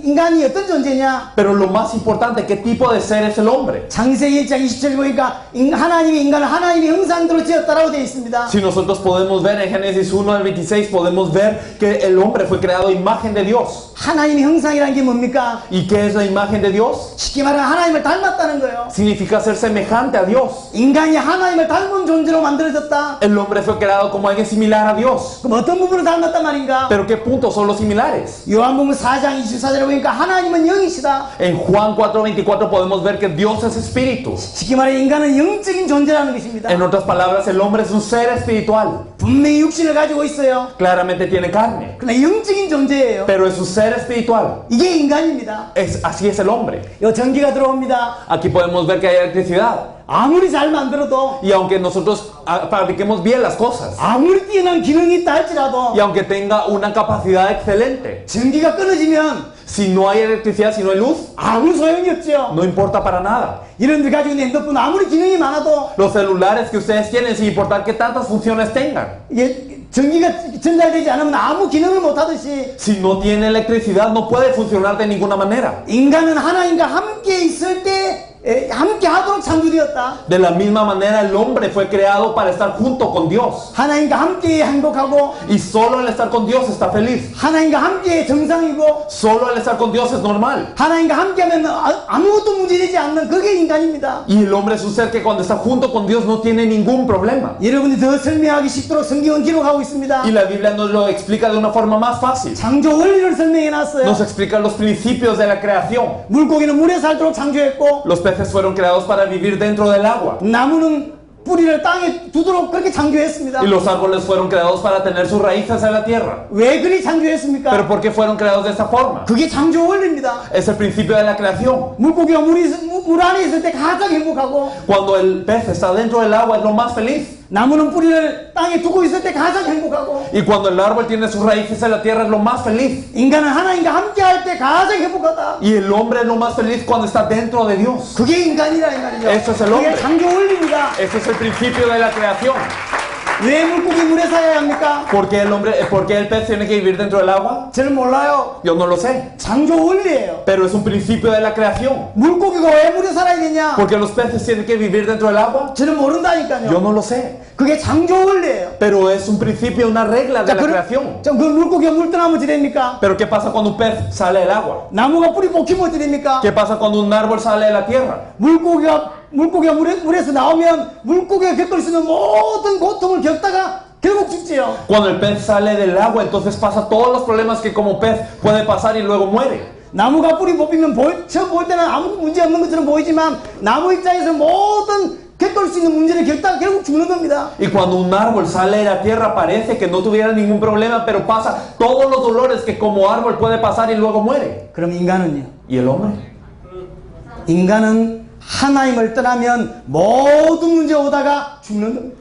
인간이 어떤 존재냐? Pero lo más importante, ¿qué tipo de ser es el hombre? 창세기 1장 27절 보니까 하나님이 인간을 하나님의 형상대로 지었다라고 되어 있습니다. Si nosotros podemos ver en Génesis 1 al 26, podemos ver que el hombre fue creado a imagen de Dios. 하나님의 형상이라는 게 뭡니까? ¿Y qué es la imagen de Dios? 쉽게 말하면 하나님을 닮았다는 거예요. Significa ser semejante a Dios. 인간이 하나님을 닮은 존재로 만들어졌다. El hombre fue creado como alguien similar a Dios. 그럼 어떤 부분을 닮았단 말인가? ¿Pero qué puntos son los similares? 요한복음 4장 24절에 보니까 하나님은 영이시다. En Juan 4:24 podemos ver que Dios es espíritu. 쉽게 말해 인간은 영적인 존재라는 것입니다. En otras palabras, el hombre es un ser espiritual. 분명히 육신을 가지고 있어요. Claramente tiene carne, 그러나 영적인 존재예요. pero es un ser espiritual. 이게 인간입니다. Así es el hombre. 요 전기가 들어옵니다. Aquí podemos ver que hay electricidad. 아무리 잘 만들어도 Y aunque nosotros fabriquemos bien las cosas, 아무리 뛰어난 기능이 있다 할지라도 y aunque tenga una capacidad excelente, 전기가 끊어지면 si no hay electricidad, si no hay luz, 아무 소용이 없죠. no importa para nada. 이런들 가지고 있는 핸드폰 아무리 기능이 많아도 Los celulares que ustedes tienen, sin importar qué tantas funciones tengan, 이게 전기가 전달되지 않으면 아무 기능을 못 하듯이 si no tiene electricidad, no puede funcionar de ninguna manera. 인간은 하나님과 함께 있을 때 함께 하도록 창조되었다. De la misma manera, el hombre fue creado para estar junto con Dios. 하나님과 함께 행복하고 Y solo el estar con Dios está feliz. 하나님과 함께 정상이고 Solo el estar con Dios es normal. 하나님과 함께하면 아무것도 문제되지 않는 그게 인간입니다. Y el hombre es un ser que cuando está junto con Dios no tiene ningún problema. 여러분이 더 설명하기 쉽도록 성경은 기록하고 있습니다. Y la Biblia nos lo explica de una forma más fácil. 창조 원리를 설명해 놨어요. Nos explica los principios de la creación. 물고기는 물에 살도록 창조했고 Los peces fueron creados para vivir dentro del agua. 나무는 뿌리를 땅에 두도록 그렇게 창조했습니다. Y los árboles fueron creados para tener sus raíces en la tierra. 왜 그리 창조했습니까? ¿Pero por qué fueron creados de esa forma? 그게 창조 원리입니다. Es el principio de la creación. 물고기가 물 안에 있을 때 가장 행복하고 Cuando el pez está dentro del agua es lo más feliz. 나무는 뿌리를 땅에 두고 있을 때 가장 행복하고 Y cuando el árbol tiene sus raíces en la tierra es lo más feliz. 인간은 하나님과 함께 할 때 가장 행복하다. Y el hombre es lo más feliz cuando está dentro de Dios. 그게 인간이라 이 말이죠. Eso es el hombre. 그게 창조 원리입니다. Ese es el principio de la creación. 왜 물고기 물에 살아야 합니까? ¿Por qué el pez tiene que vivir dentro del agua? 저는 몰라요. Yo no lo sé. 창조 원리예요. Pero es un principio de la creación. 물고기가 왜 물에 살아야겠냐? ¿Por qué los peces tienen que vivir dentro del agua? 저는 모른다니까요. Yo no lo sé. 그게 창조 원리예요. Pero es un principio, una regla de 자, la creación. 그 물고기가 물 떠나면 어찌 됩니까? Pero ¿qué pasa cuando un pez sale del agua? 나무가 뿌리 뽑히면 어찌 됩니까? ¿Qué pasa cuando un árbol sale de la tierra? 물고기가 물에서 나오면 물고기가 겪을 수 있는 모든 고통을 겪다가 결국 죽지요. Cuando el pez sale del agua, entonces pasa todos los problemas que como pez puede pasar y luego muere. 나무가 뿌리 뽑히면 처음 볼 때는 아무 문제 없는 것처럼 보이지만 나무 입장에서 모든 겪을 수 있는 문제를 겪다가 결국 죽는 겁니다. Y cuando un árbol sale de la tierra parece que no tuviera ningún problema, pero pasa todos los dolores que como árbol puede pasar y luego muere. 그럼 인간은요? ¿Y el hombre? 인간은 하나님을 떠나면 모든 문제 오다가 죽는 겁니다.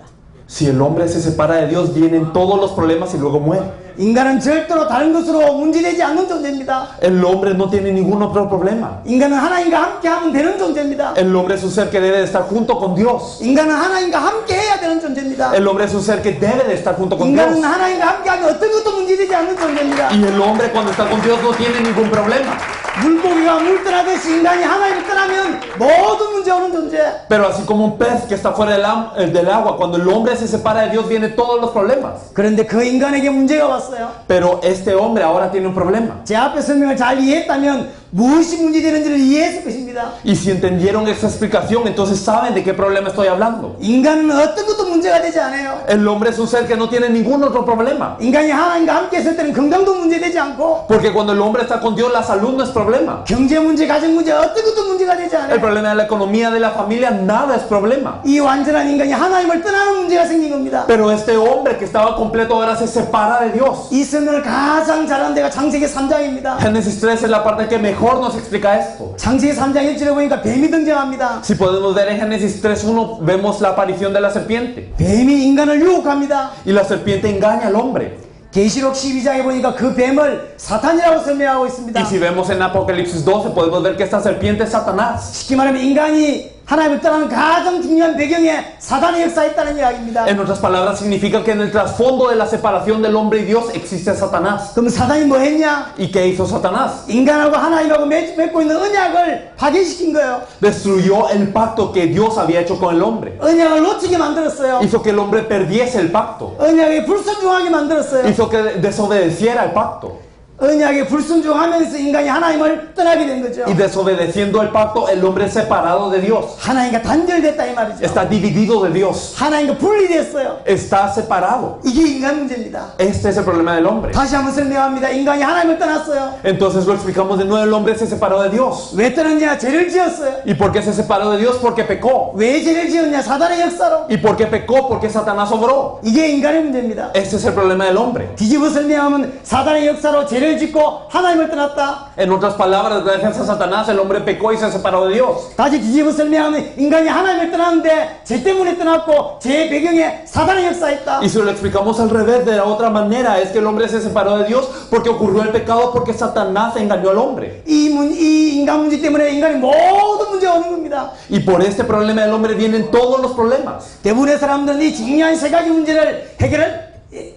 Si el hombre se separa de Dios, vienen todos los problemas y luego muere. 인간은 절대로 다른 것으로 문제되지 않는 존재입니다. El hombre no tiene ningún otro problema. 인간은 하나님과 함께 하면 되는 존재입니다. El hombre es un ser que debe de estar junto con Dios. 인간은 하나님과 함께 해야 되는 존재입니다. El hombre es un ser que debe de estar junto con 인간은 Dios. 하나님과 함께 하면 어떤 것도 문제되지 않는 존재입니다. Y el hombre cuando está con Dios no tiene ningún problema. 물고기가 물 떠나듯이 인간이 하나님을 떠나면 모든 문제 오는 존재. Pero así como un pez que está fuera del agua, cuando el hombre se separa de Dios, vienen todos los problemas. 그런데 그 인간에게 문제가 왔어요. Pero este hombre ahora tiene un problema. 제 앞에 설명을 잘 이해했다면 무엇이 문제되는지를 이해했을 것입니다. Y si entendieron esta explicación, entonces saben de qué problema estoy hablando. 인간은 어떤 것도 문제가 되지 않아요. El hombre es un ser que no tiene ningún otro problema. 인간이 하나님과 함께 있을 때는 건강도 문제되지 않고 Porque cuando el hombre está con Dios, la salud no es problema. 경제 문제, 가정 문제 어떤 것도 문제가 되지 El 않아요. problema de la economía, de la familia, nada es problema. 이 완전한 인간이 하나님을 떠나는 문제가 생긴 겁니다. Pero este hombre que estaba completo ahora se separa de Dios. 이 설명을 가장 잘한 데가 창세기 3장입니다. Génesis 3 es la parte que mejor nos explica esto. 창세기 3장 1절에 보니까 뱀이 등장합니다. Si podemos ver en Génesis 3:1, vemos la aparición de la serpiente. 뱀이 인간을 유혹합니다. Y la serpiente engaña al hombre. 계시록 12장에 보니까 그 뱀을 사탄이라고 설명하고 있습니다. Y si vemos en Apocalipsis 12, podemos ver que esta serpiente es Satanás. 쉽게 말하면 인간이 하나님을 떠나는 가장 중요한 배경에 사단의 역사했다는 이야기입니다. En otras palabras, significa que en el trasfondo de la separación del hombre y Dios existe Satanás. 그럼 사단이 뭐 했냐? ¿Y qué hizo Satanás? 인간하고 하나님하고 맺고 있는 언약을 파괴시킨 거예요. Destruyó el pacto que Dios había hecho con el hombre. 언약을 놓치게 만들었어요. Hizo que el hombre perdiese el pacto. 언약에 불순종하게 만들었어요. Hizo que desobedeciera el pacto. 언약에 불순종하면서 인간이 하나님을 떠나게 된 거죠. Y desobedeciendo el pacto, el hombre es separado de Dios. 하나님과 단절됐다 이 말이죠. Está dividido de Dios. 하나님과 분리됐어요. Está separado. 이게 인간 문제입니다. Este es el problema del hombre. 다시 한번 설명합니다. 인간이 하나님을 떠났어요. Entonces lo explicamos de nuevo, el hombre se separó de Dios. 왜 떠났냐? 죄를 지었어요. ¿Y por qué se separó de Dios? Porque pecó. 왜 죄를 지었냐? 사단의 역사로. ¿Y por qué pecó? Porque Satanás obró. 이게 인간의 문제입니다. Este es el problema del hombre. 뒤집어 설명하면 사단의 역사로 죄를 짓고 하나님을 떠났다. En otras palabras, gracias a Satanás, el hombre pecó y se separó de Dios. 다시 뒤집어 설명하면 인간이 하나님을 떠났는데 죄 때문에 떠났고 죄의 배경에 사단의 역사했다. Y si lo explicamos al revés, de la otra manera, es que el hombre se separó de Dios porque ocurrió el pecado, porque Satanás engañó al hombre. 이 인간 문제 때문에 인간이 모든 문제가 오는 겁니다. Y por este problema del hombre vienen todos los problemas. 대부분의 사람들은 이 중요한 세 가지 문제를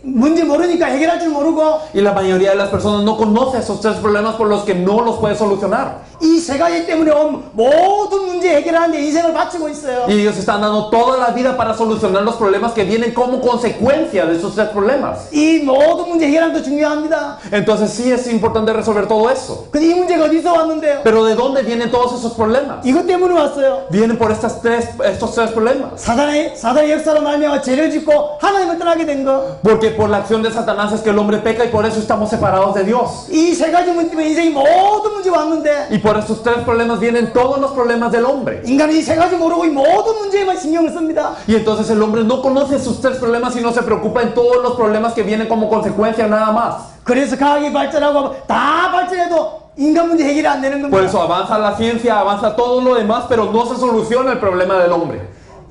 문제 모르니까 해결할 줄 모르고 Y la mayoría de las personas no conoce esos tres problemas por los que no los puede solucionar. 이 세 가지 때문에 온 모든 문제 해결하는데 인생을 바치고 있어요. Y ellos están dando toda la vida para solucionar los problemas que vienen como consecuencia de esos tres problemas. 이 모든 문제 해결하는 게 중요합니다. Entonces sí es importante resolver todo eso. 근데 이 문제가 어디서 왔는데요? Pero ¿de dónde vienen todos esos problemas? 이것 때문에 왔어요. Vienen por estos tres problemas. 사단의 역사로 말미암아 죄를 짓고 하나님을 떠나게 된 거. Porque por la acción de Satanás es que el hombre peca y por eso estamos separados de Dios. 이 세 가지 문제 때문에 인생이 모든 문제가 왔는데 Y por estos tres problemas vienen todos los problemas del hombre. 인간이 이 세 가지 모르고 이 모든 문제에만 신경을 씁니다. Y entonces el hombre no conoce sus tres problemas y no se preocupa en todos los problemas que vienen como consecuencia nada más. 그래서 과학이 발전하고 다 발전해도 인간 문제 해결이 안 되는 Por 겁니다. eso avanza la ciencia, avanza todo lo demás, pero no se soluciona el problema del hombre.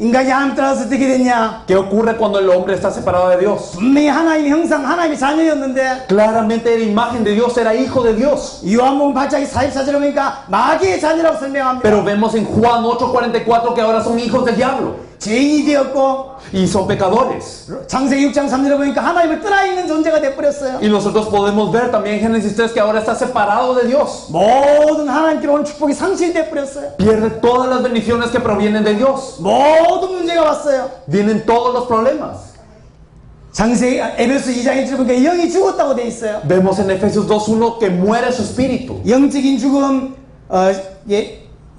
인간이 하나님 떠나서 어떻게 됐냐? ¿Qué ocurre cuando el hombre está separado de Dios? 분명히 하나님의 형상, 하나님의 자녀였는데 Claramente era imagen de Dios, era hijo de Dios. 요한복음 8장 44절에 보니까 마귀의 자녀라고 설명합니다. Pero vemos en Juan 8:44 que ahora son hijos del diablo 죄인이 되었고 y son pecadores. 창세기 6장 3절에 보니까 하나님을 떠나 있는 존재가 되어버렸어요. Y nosotros podemos ver también en Génesis 3 que ahora está separado de Dios. 모든 하나님께로 온 축복이 상실되어 버렸어요. Pierde todas las bendiciones que provienen de Dios. 모든 문제가 왔어요. Vienen todos los problemas. 에베소 2장 1절 보니까 영이 죽었다고 돼 있어요. Vemos en Efesios 2:1 que muere su espíritu. 영적인 죽음,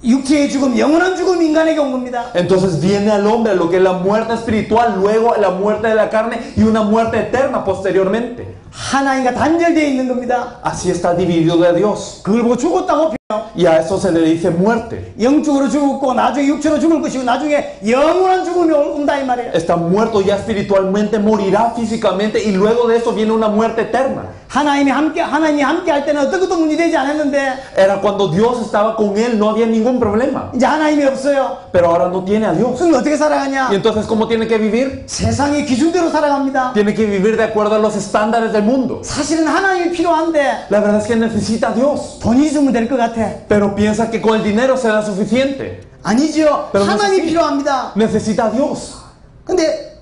육체의 죽음, 영원한 죽음 인간에게 온 겁니다. Entonces viene al hombre lo que es la muerte espiritual, luego la muerte de la carne y una muerte eterna posteriormente. 하나님과 단절되어 있는 겁니다. Así está dividido de Dios. 그걸 보고 죽었다고 표현해요. Y a eso se le dice muerte. 영적으로 죽었고 나중에 육체로 죽을 것이고 나중에 영원한 죽음이 온다 이 말이에요. Está muerto ya espiritualmente, morirá físicamente y luego de eso viene una muerte eterna. 하나님이 함께 할 때는 어떤 것도 문제되지 않았는데 Era cuando Dios estaba con él, no había ningún problema. 이제 하나님이 없어요. Pero ahora no tiene a Dios. 그럼 어떻게 살아가냐? ¿Y entonces cómo tiene que vivir? 세상의 기준대로 살아갑니다. Tiene que vivir de acuerdo a los estándares del mundo. 사실은 하나님이 필요한데 La verdad es que necesita a Dios. 돈이 있으면 될 것 같아. Pero piensa que con el dinero será suficiente. 아니죠. Pero no es 하나님이 así. 필요합니다. Necesita a Dios. 근데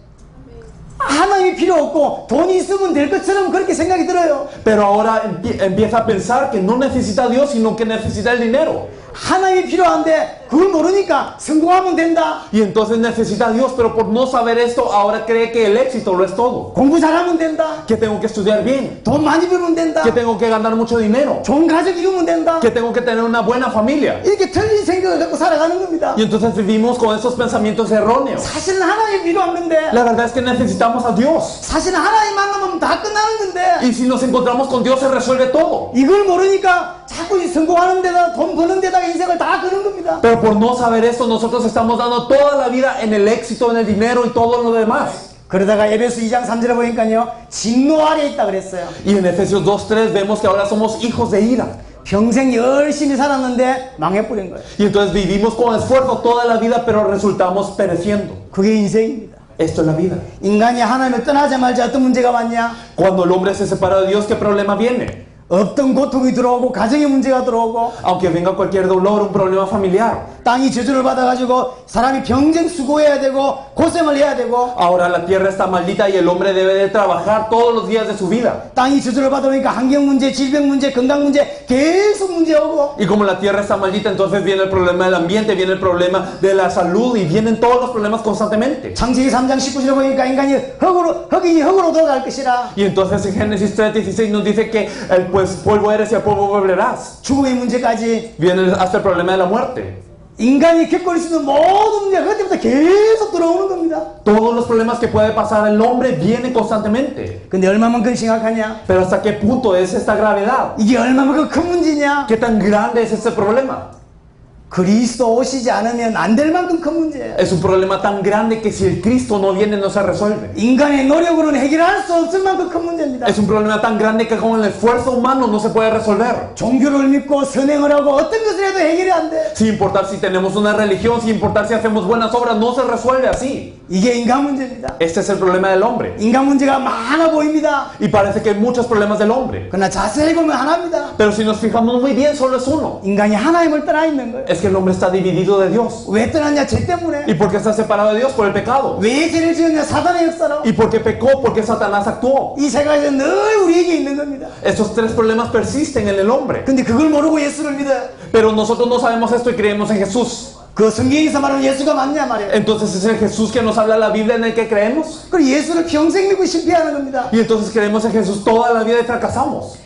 하나님이 필요 없고 돈이 있으면 될 것처럼 그렇게 생각이 들어요. Pero ahora empieza a pensar que no necesita a Dios, sino que necesita el dinero. 하나님이 필요한데 그걸 모르니까 성공하면 된다. Y entonces necesita a Dios, pero por no saber esto, ahora cree que el éxito lo es todo. 공부 잘하면 된다. Que tengo que estudiar bien, 돈 많이 벌면 된다. que tengo que ganar mucho dinero, 좋은 가족 이루면 된다. que tengo que tener una buena familia. 이렇게 틀린 생각을 갖고 살아가는 겁니다. Y entonces vivimos con esos pensamientos erróneos. 사실은 하나님이 필요한 건데 La verdad es que necesitamos a Dios. 사실은 하나님 만나면 다 끝나는 건데 Y si nos encontramos con Dios, se resuelve todo. 이걸 모르니까 자꾸 이 성공하는 데다 돈 버는 데다가 인생을 다 거는 겁니다. Pero por no saber esto, nosotros estamos dando toda la vida en el éxito, en el dinero y todo lo demás. 그러다가 에베소 2장 3절에 보니까요 진노 아래 있다 그랬어요. Y en Efesios 2:3 vemos que ahora somos hijos de ira. 평생 열심히 살았는데 망해버린 거예요. Y entonces vivimos con esfuerzo toda la vida, pero resultamos pereciendo. 그게 인생입니다. Esto es la vida. 인간이 하나님을 떠나자마자 어떤 문제가 왔냐? Cuando el hombre se separa de Dios, ¿qué problema viene? 어떤 고통이 들어오고 가정의 문제가 들어오고 Aunque venga cualquier dolor, un problema familiar. 땅이 저주를 받아가지고 사람이 평생 수고해야 되고 고생을 해야 되고 Ahora la tierra está maldita y el hombre debe de trabajar todos los días de su vida. 땅이 저주를 받으니까 환경 문제, 질병 문제, 건강 문제 계속 문제 오고 Y como la tierra está maldita, entonces viene el problema del ambiente, viene el problema de la salud y vienen todos los problemas constantemente. 창세기 3장 19절에 보니까 인간이 흙인이 흙으로 돌아갈 것이라. Y entonces en Génesis 3:16 nos dice que pues polvo eres y al polvo volverás. 죽음의 문제까지 Viene hasta el problema de la muerte. 인간이 겪을 수 있는 모든 문제가 그때부터 계속 들어오는 겁니다. Todos los problemas que puede pasar el hombre vienen constantemente. 근데 얼마만큼 심각하냐? Pero ¿hasta qué punto es esta gravedad? 이게 얼마만큼 큰 문제냐? ¿Qué tan grande es este problema? 그리스도 오시지 않으면 안 될 만큼 큰 문제예요. Es un problema tan grande que si el Cristo no viene no se resuelve. 인간의 노력으로는 해결할 수 없을 만큼 큰 문제입니다. Es un problema tan grande que con el esfuerzo humano no se puede resolver. 종교를 믿고 선행을 하고 어떤 것을 해도 해결이 안 돼. Sin importar si tenemos una religión, sin importar si hacemos buenas obras, no se resuelve así. 이게 인간 문제입니다. Este es el problema del hombre. 인간 문제가 많아 보입니다. Y parece que hay muchos problemas del hombre. 그러나 자세히 보면 하나입니다. Pero si nos fijamos muy bien, solo es uno. 인간이 하나님을 떠나 있는 거예요. Es que el hombre está dividido de Dios. 왜 떠났냐? 죄 때문에. ¿Y por qué está separado de Dios? Por el pecado. 왜 죄를 지었냐? 사단의 역사로. ¿Y por qué pecó? Porque Satanás actuó. 이 세 가지는 늘 우리에게 있는 겁니다. Estos tres problemas persisten en el hombre. 근데 그걸 모르고 예수를 믿어요. Pero nosotros no sabemos esto y creemos en Jesús. 그 성경에서 말하는 예수가 맞냐 말이에요. Entonces es el Jesús que nos habla la Biblia en el que creemos. 그리고 예수를 평생 믿고 실패하는 겁니다. Y entonces creemos en Jesús toda la vida y fracasamos.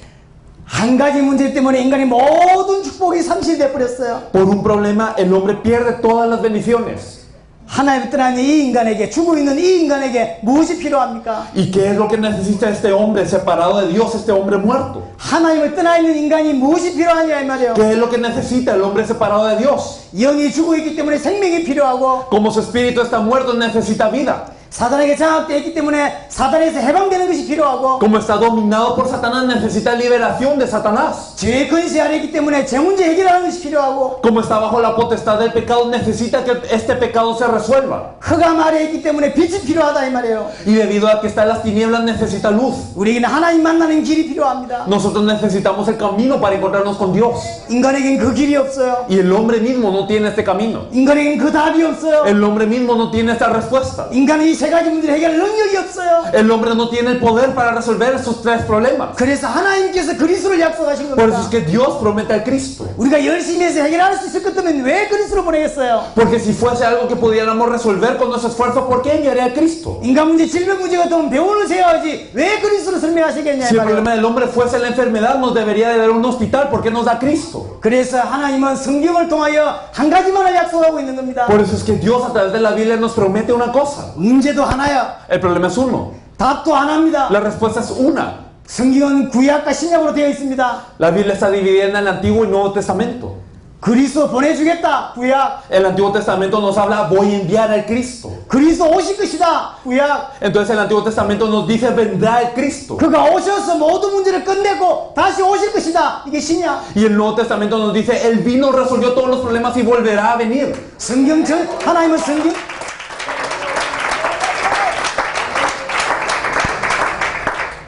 한 가지 문제 때문에 인간의 모든 축복이 상실돼 버렸어요. Por un problema el hombre pierde todas las bendiciones. 하나님을 떠난 이 인간에게, 죽어 있는 이 인간에게 무엇이 필요합니까? ¿Y qué es lo que necesita este hombre separado de Dios, este hombre muerto? 하나님을 떠나 있는 인간이 무엇이 필요하냐 이 말이에요. ¿Qué es lo que necesita el hombre separado de Dios? 영이 죽어 있기 때문에 생명이 필요하고 Como su espíritu está muerto, necesita vida. 사단에게 장악되어 있기 때문에 사단에서 해방되는 것이 필요하고 Como está dominado por Satanás, necesita liberación de Satanás. 죄의 권세 아래 있기 때문에 죄 문제 해결하는 것이 필요하고 Como está bajo la potestad del pecado, necesita que este pecado se resuelva. 흑암 아래 있기 때문에 빛이 필요하다 이 말이에요. Y debido a que está en las tinieblas, necesita luz. 우리에게는 하나님 만나는 길이 필요합니다. Nosotros necesitamos el camino para encontrarnos con Dios. 인간에겐 그 길이 없어요. Y el hombre mismo no tiene este camino. 인간에겐 그 답이 없어요. El hombre mismo no tiene esta respuesta. 인간은 이 세 가지 문제를 해결할 능력이 없어요. El hombre no tiene el poder para resolver esos tres problemas. 그래서 하나님께서 그리스도를 약속하신 Por eso es 겁니다. que Dios promete al Cristo. 우리가 열심히 해서 해결할 수 있을 것 같으면 왜 그리스도를 보내겠어요? Porque si fuese algo que pudiéramos resolver con nuestro esfuerzo, ¿por qué enviaría al Cristo? 인간 문제, 질병 문제 같으면 병원을 세워야지 왜 그리스도를 설명하시겠냐 Si 이 el 말이에요. problema del hombre fuese la enfermedad, nos debería de dar un hospital. ¿Por qué nos da Cristo? 그래서 하나님은 성경을 통하여 한 가지만을 약속하고 있는 겁니다. Por eso es que Dios a través de la Biblia nos promete una cosa. 문제도 하나야. El problema es uno. 답도 하나입니다. La respuesta es una. 성경은 구약과 신약으로 되어 있습니다. La Biblia está dividida en el Antiguo y Nuevo Testamento. 그리스도 보내주겠다. 구약. El Antiguo Testamento nos habla, voy a enviar al Cristo. 그리스도 오실 것이다. 구약. Entonces el Antiguo Testamento nos dice, vendrá el Cristo. 그가 오셔서 모든 문제를 끝내고 다시 오실 것이다. 이게 신약. Y el Nuevo Testamento nos dice, Él vino, resolvió todos los problemas y volverá a venir. 성경 하나님은 성경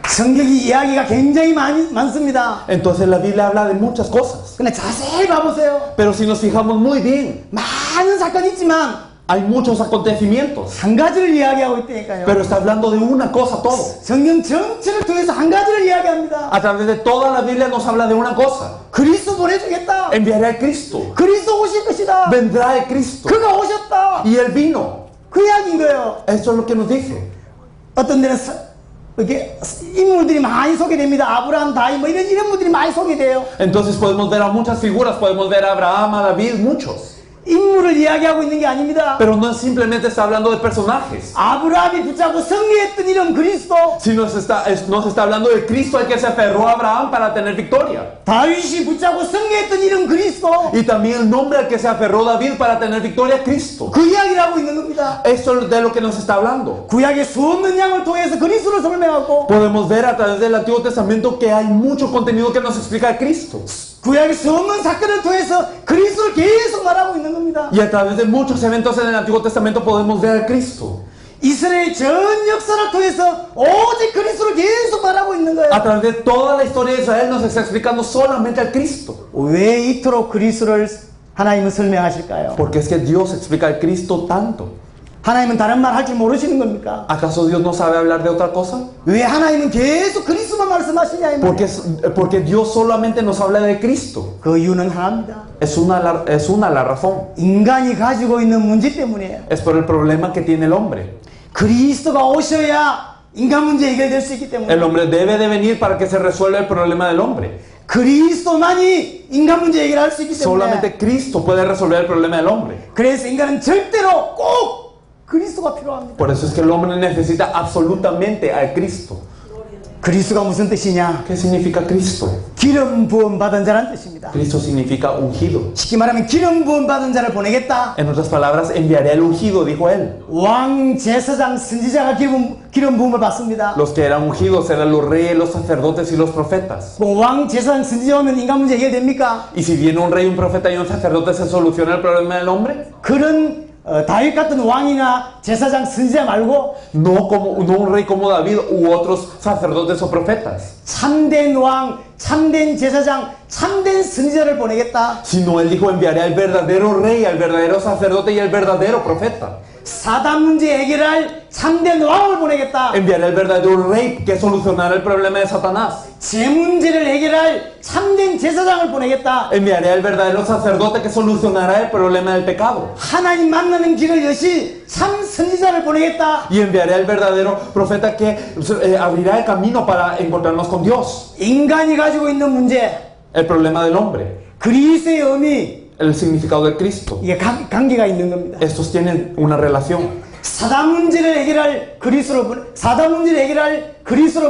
성경이 이야기가 굉장히 많습니다. Entonces la Biblia habla de muchas cosas. 근데 자세히 봐보세요. Pero si nos fijamos muy bien, 많은 사건이 있지만 hay muchos acontecimientos. 한 가지를 이야기하고 있다니까요. Pero está hablando de una cosa todo. 성경 전체를 통해서 한 가지를 이야기합니다. A través de toda la Biblia nos habla de una cosa. 그리스도 보내주겠다. Enviará al Cristo. 그리스도 오실 것이다. Vendrá el Cristo. 그가 오셨다. Y Él vino. 그 이야기인 거예요. Esto es lo que nos dice. 어떤 데는 이렇게 인물들이 많이 소개됩니다. 아브라함, 다윗 뭐 이런 분들이 많이 소개돼요. Entonces podemos ver a muchas figuras. Podemos ver a Abraham, a David, muchos. 인물을 이야기하고 있는 게 아닙니다. Pero no simplemente está hablando de personajes. 아브라함이 붙잡고 승리했던 이름 그리스도, Sino nos está hablando del Cristo al que se aferró Abraham para tener victoria. 다윗이 붙잡고 승리했던 이름 그리스도, Y también el nombre al que se aferró David para tener victoria, Cristo. 그 이야기를 하고 있는 겁니다. Esto es de lo que nos está hablando. 구약의 수없는 양을 통해서 그리스도를 설명하고 Podemos ver a través del Antiguo Testamento que hay mucho contenido que nos explica a Cristo. 구약의 수없는 사건을 통해서 그리스도를 계속 말하고 있는 겁니다. Y a través de muchos eventos en el Antiguo Testamento podemos ver a Cristo. 이스라엘 전 역사를 통해서 오직 그리스도를 계속 말하고 있는 거예요. A través de toda la historia de Israel nos está explicando solamente al Cristo. 왜 이토록 그리스도를 하나님은 설명하실까요? Porque es que Dios explica al Cristo tanto. 하나님은 다른 말 할 줄 모르시는 겁니까? ¿Acaso Dios no sabe hablar de otra cosa? 왜 하나님은 계속 그리스도만 말씀하시냐 이 말이에요. Porque Dios solamente nos habla de Cristo. 그 이유는 하나입니다. Es una la razón. 인간이 가지고 있는 문제 때문이에요. Es por el problema que tiene el hombre. 그리스도가 오셔야 인간 문제 해결될 수 있기 때문에 El hombre debe de venir para que se resuelva el problema del hombre. 그리스도만이 인간 문제 해결할 수 있기 때문에 Solamente Cristo puede resolver el problema del hombre. 그래서 인간은 절대로 꼭 그리스도가 필요합니다. Por eso es que el hombre necesita absolutamente al Cristo. 그리스도가 무슨 뜻이냐? ¿Qué significa Cristo? 기름 부음 받은 자란 뜻입니다. Cristo significa ungido. 쉽게 말하면 기름 부음 받은 자를 보내겠다. En otras palabras, enviaré al ungido, dijo él. 왕, 제사장, 선지자가 기름 부음을 받습니다. Los que eran ungidos eran los reyes, los sacerdotes y los profetas. 왕, 제사장, 선지자 오면 인간 문제 해결됩니까? Y si viene un rey, un profeta y un sacerdote, ¿se soluciona el problema del hombre? 그런 다윗 같은 왕이나 제사장, 선지자 말고 No un rey como David u otros sacerdotes o profetas. 참된 왕, 참된 제사장, 참된 선지자를 보내겠다. Sino él dijo, enviaré al verdadero rey, al verdadero sacerdote y al verdadero profeta. 사단 문제 해결할 참된 왕을 보내겠다. Enviaré al verdadero rey que solucionará el problema de Satanás. 제 문제를 해결할 참된 제사장을 보내겠다. Enviaré al verdadero sacerdote que solucionará el problema del pecado. 하나님 만나는 길을 여실 참 선지자를 보내겠다. Y enviaré al verdadero profeta que abrirá el camino para encontrarnos con Dios. 인간이 가지고 있는 문제, El problema del hombre, 그리스도의 의미, el significado de Cristo. 이게 관계가 있는 겁니다. Estos tienen una relación. 사단 문제를 해결할 그리스도로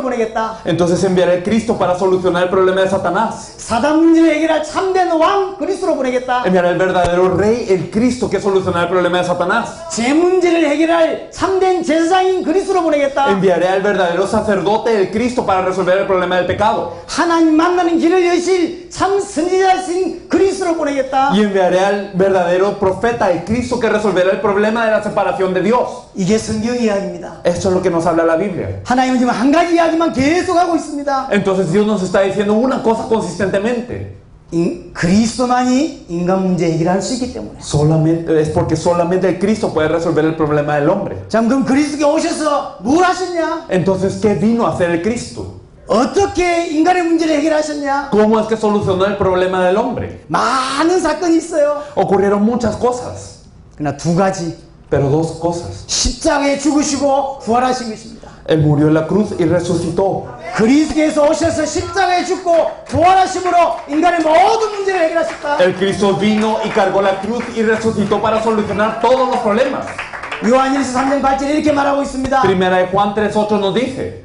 보내겠다. Entonces enviaré a Cristo para solucionar el problema de Satanás. 사단 문제를 해결할 참된 왕 그리스도로 보내겠다. Enviaré el verdadero rey, el Cristo, que solucionará el problema de Satanás. 제 문제를 해결할 참된 제사장인 그리스도로 보내겠다. Enviaré al verdadero sacerdote, el Cristo, para resolver el problema del pecado. 하나님 만나는 길을 여실 참 선지자신 그리스도로 보내겠다. Y enviaré al verdadero profeta, el Cristo, que resolverá el problema de la separación de Dios. 이게 성경 이야기입니다. Esto es lo que nos habla la Biblia. 하나님은 지금 한 가지 이야기만 계속 하고 있습니다. Entonces Dios nos está diciendo una cosa consistentemente. 그리스도만이 인간 문제 해결할 수 있기 때문에. Es porque solamente el Cristo puede resolver el problema del hombre. 자, 그럼 그리스도께 오셔서 뭘 하셨냐? Entonces, ¿qué vino a hacer el Cristo? 어떻게 인간의 문제를 해결하셨냐? ¿Cómo es que solucionó el problema del hombre? 많은 사건이 있어요. Ocurrieron muchas cosas, 그러나 두 가지. pero dos cosas. 십자가에 죽으시고 부활하신 것입니다. Él murió en la cruz y resucitó. 그리스도께서 오셔서 십자가에 죽고 부활하심으로 인간의 모든 문제를 해결하셨다. El Cristo vino y cargó la cruz y resucitó para solucionar todos los problemas. 요한일서 3장 8절에 이렇게 말하고 있습니다. Primera de Juan 3:8 nos dice,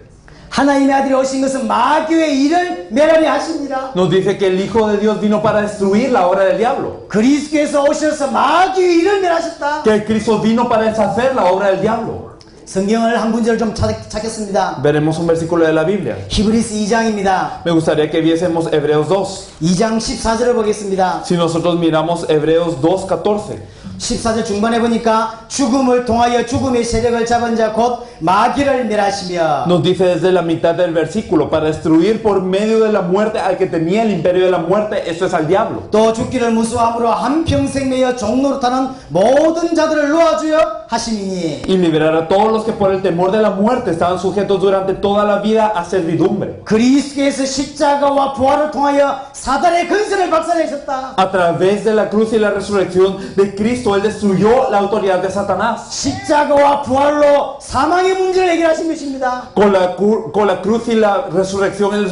하나님의 아들이 오신 것은 마귀의 일을 멸하려 하십니다. nos dice que el Hijo de Dios vino para destruir la obra del diablo. 그리스도께서 오셔서 마귀의 일을 멸하셨다. Que el Cristo vino para deshacer la obra del diablo. 성경을 한 군데를 좀 찾겠습니다. Veremos un versículo de la Biblia. 히브리서 2장입니다. Me gustaría que viésemos Hebreos 2. 2장 14절을 보겠습니다. Si nosotros miramos Hebreos 2:14, 14절 중반에 보니까 죽음을 통하여 죽음의 세력을 잡은 자 곧 마귀를 멸하시며 nos dice desde la mitad del versículo, para destruir por medio de la muerte al que tenía el imperio de la muerte, esto es al diablo. 또 죽기를 무수함으로 한평생 매여 종노릇하는 모든 자들을 놓아주어 하시니 Y liberar a todos los que por el temor de la muerte estaban sujetos durante toda la vida a servidumbre. 그리스도께서 십자가와 부활을 통하여 사단의 근세를 박살내셨다. A través de la cruz y la resurrección de Cristo, Él destruyó la autoridad de Satanás. 십자가와 부활로 사망의 문제를 해결하신 것입니다. Con la cruz y la resurrección, Él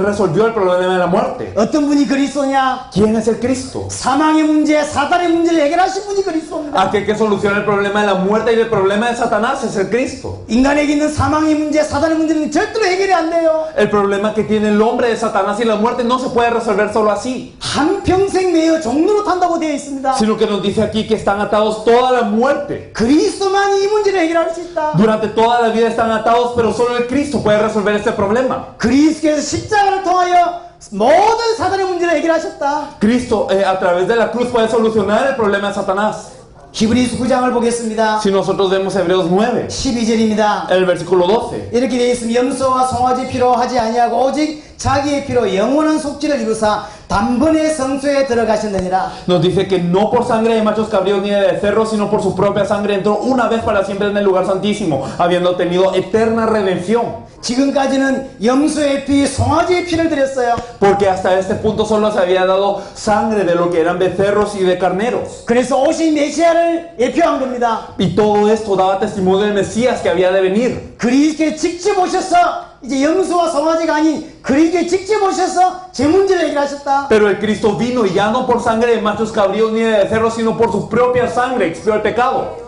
resolvió el problema de la muerte. 어떤 분이 그리스도냐? ¿Quién es el Cristo? 사망의 문제, 사단의 문제를 해결하신 분이 그리스도입니다. Aquel que soluciona el problema de la muerte y el problema de Satanás es el Cristo. 인간에게 있는 사망의 문제, 사단의 문제는 절대로 해결이 안 돼요. El problema que tiene el hombre de Satanás y la muerte no se puede resolver solo así, 한평생 매여 종로로 탄다고 되어 있습니다. sino que nos dice aquí que están atados toda la muerte. 그리스도만이 이 문제를 해결할 수 있다. Durante toda la vida están atados, pero solo el Cristo puede resolver este problema. 그리스도께서 십자가를 통하여 모든 사단의 문제를 해결하셨다. Cristo a través de la cruz puede solucionar el problema de Satanás. 히브리서 9장을 보겠습니다. Si nosotros vemos Hebreos 9, 12절입니다. el versículo 12, 이렇게 되어 있으면 염소와 송아지 피로 하지 아니하고 오직 자기의 피로 영원한 속죄를 이루사 단번에 성소에 들어가셨느니라. nos dice que no por sangre de machos cabríos ni de becerros, sino por su propia sangre entró una vez para siempre en el lugar santísimo, habiendo obtenido eterna redención. 지금까지는 염소의 피, 송아지의 피를 드렸어요. Porque hasta este punto solo se había dado sangre de lo que eran becerros y de carneros. 그래서 오신 메시아를 예표한 겁니다. Y todo esto daba testimonio del Mesías que había de venir. 그리스도께 직접 오셔서 이제 염소와 송아지가 아닌 그리스도께 직접 오셔서 제 문제를 해결하셨다. Pero el Cristo vino y ya no por sangre de machos cabríos ni de becerros, sino por su propia sangre expió el pecado.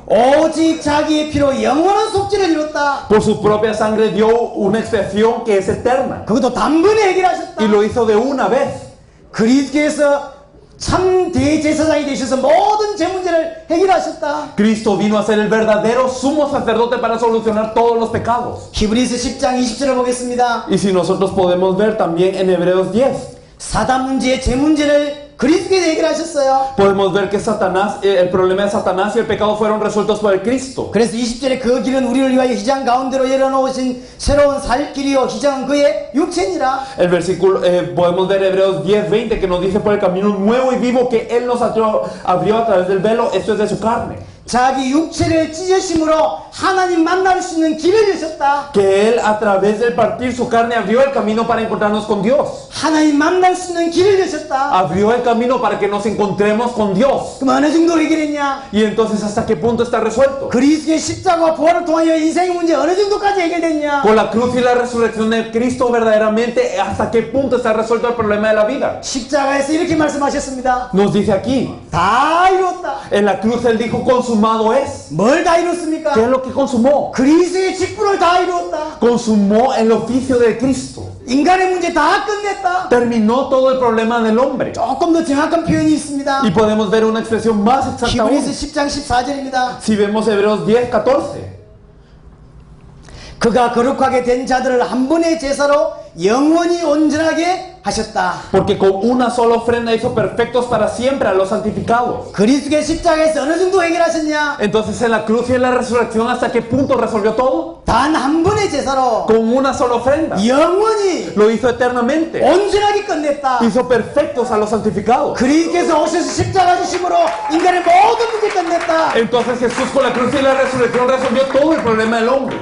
오직 자기의 피로 영원한 속죄를 이뤘다. Por su propia sangre dio una expiación que es eterna. 그것도 단번에 해결하셨다. Y lo hizo de una vez. 그리스도께서 참 대제사장이 되셔서 모든 제 문제를 해결하셨다. Cristo vino a ser el verdadero sumo sacerdote para solucionar todos los pecados. 히브리서 10장 20절을 보겠습니다. Y si nosotros podemos ver también en Hebreos 10, 사단 문제, 제 문제를 그리스도께서 해결하셨어요. podemos ver que Satanás, el problema de Satanás y el pecado fueron resueltos por el Cristo. 그래서 20절에 그 길은 우리를 위하여 희장 가운데로 열어놓으신 새로운 살 길이요 희장은 그의 육체니라. El versículo, podemos ver Hebreos 10:20 que nos dice por el camino nuevo y vivo que Él nos abrió a través del velo, esto es de su carne. 자기 육체를 찢으심으로 하나님 만날 수 있는 길을 여셨다. Que Él a través del partir su carne abrió el camino para encontrarnos con Dios. 하나님 만날 수 있는 길을 여셨다. Abrió el camino para que nos encontremos con Dios. 그럼 어느 정도 해결했냐? Y entonces ¿hasta qué punto está resuelto? 그리스도의 십자가와 부활을 통하여 인생의 문제 어느 정도까지 해결됐냐? Con la cruz y la resurrección de Cristo verdaderamente ¿hasta qué punto está resuelto el problema de la vida? 십자가에서 이렇게 말씀하셨습니다. Nos dice aquí, 다 이뤘다. en la cruz Él dijo consumado consumado es. 뭘 다 ¿Qué es 이뤘습니까? lo que consumó? 그리스도의 직분을 다 이루었다. Consumó el oficio de Cristo. 인간의 문제 다 끝냈다. Terminó todo el problema del hombre. 조금 더 정확한 표현이 있습니다. Y podemos ver una expresión más exacta aún. 히브리서 10장 14절입니다. Si vemos Hebreos 10:14. 그가 거룩하게 된 자들을 한 번의 제사로 영원히 온전하게 하셨다. Porque con una sola ofrenda hizo perfectos para siempre a los santificados. 그리스도의 십자가에서 어느 정도 해결하셨냐? Entonces en la cruz y en la resurrección, ¿hasta qué punto resolvió todo? 단 한 번의 제사로 Con una sola ofrenda. 영원히 Lo hizo eternamente. 온전하게 끝냈다. Hizo perfectos a los santificados. 그리스도께서 오셔서 십자가 주심으로 인간의 모든 문제 끝냈다. Entonces Jesús con la cruz y la resurrección resolvió todo el problema del hombre.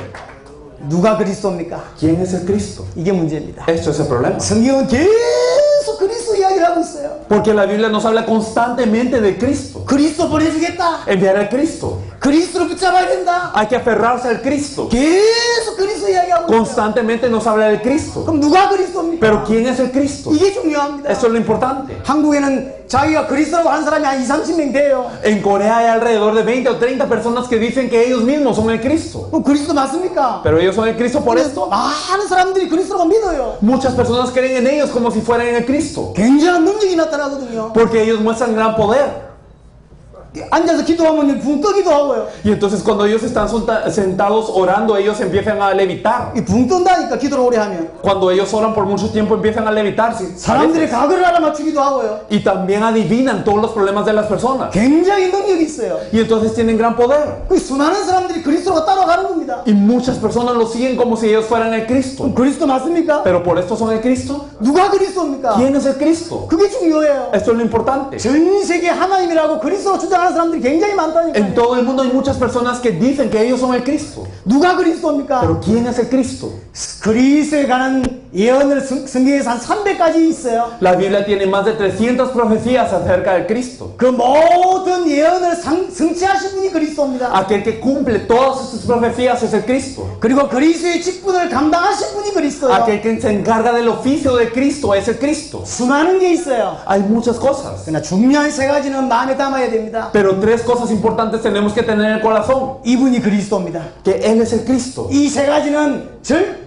누가 그리스도입니까? ¿Quién es el Cristo? 이게 문제입니다. Esto es el problema. 성경은 계속 그리스도 이야기를 하고 있어요. Porque la Biblia nos habla constantemente de Cristo. 그리스도 보내주겠다. Enviar al Cristo. 그리스도를 붙잡아야 된다. Hay que aferrarse al Cristo. 계속 그리스도 이야기하고 있어요. Constantemente nos habla del Cristo. 그럼 누가 그리스도입니까? Pero ¿quién es el Cristo? 이게 중요합니다. Eso es lo importante. 한국에는 자기가 그리스도라고 하는 사람이 한 20-30명 돼요. En Corea hay alrededor de 20 o 30 personas que dicen que ellos mismos son el Cristo. 그럼 그리스도 맞습니까? Pero ellos son el Cristo por esto. 많은 사람들이 그리스도라고 믿어요. Muchas personas creen en ellos como si fueran el Cristo. 굉장한 능력이 나타나거든요. Porque ellos muestran gran poder. 앉아서 기도하면 붕 떠기도 하고요. Y entonces cuando ellos están sentados orando, ellos empiezan a levitar. 이 붕 뜬다니까 기도를 오래 하면. Cuando ellos oran por mucho tiempo empiezan a levitar. 사람들의 각을 알아맞추기도 하고요. Y también adivinan todos los problemas de las personas. 굉장히 능력이 있어요. Y entonces tienen gran poder. 그 수많은 사람들이 그리스도가 따라가는 겁니다. Y muchas personas lo siguen como si ellos fueran el Cristo. 그럼 그리스도 맞습니까? Pero por esto son el Cristo. 누가 그리스도입니까? ¿Quién es el Cristo? 그게 중요해요. Esto es lo importante. 전 세계 하나님이라고 그리스도로 주장하는 사람들이 굉장히 많다니까요. En todo el mundo hay muchas personas que dicen que ellos son el Cristo. 누가 그리스도입니까? Pero ¿quién es el Cristo? 그리스도에 관한 예언을 성경에서 한 300가지 있어요. La Biblia tiene más de 300 profecías acerca del Cristo. 그 모든 예언을 성취하신 분이 그리스도입니다. Aquel que cumple todas estas profecías es el Cristo. 그리고 그리스도의 직분을 감당하신 분이 그리스도예요. Aquel que se encarga del oficio de Cristo es el Cristo. 수많은 게 있어요. Hay muchas cosas. 그러나 중요한 세 가지는 마음에 담아야 됩니다. Pero tres cosas importantes tenemos que tener en el corazón. 이분이 그리스도입니다. Que Él es el Cristo. 이 세 가지는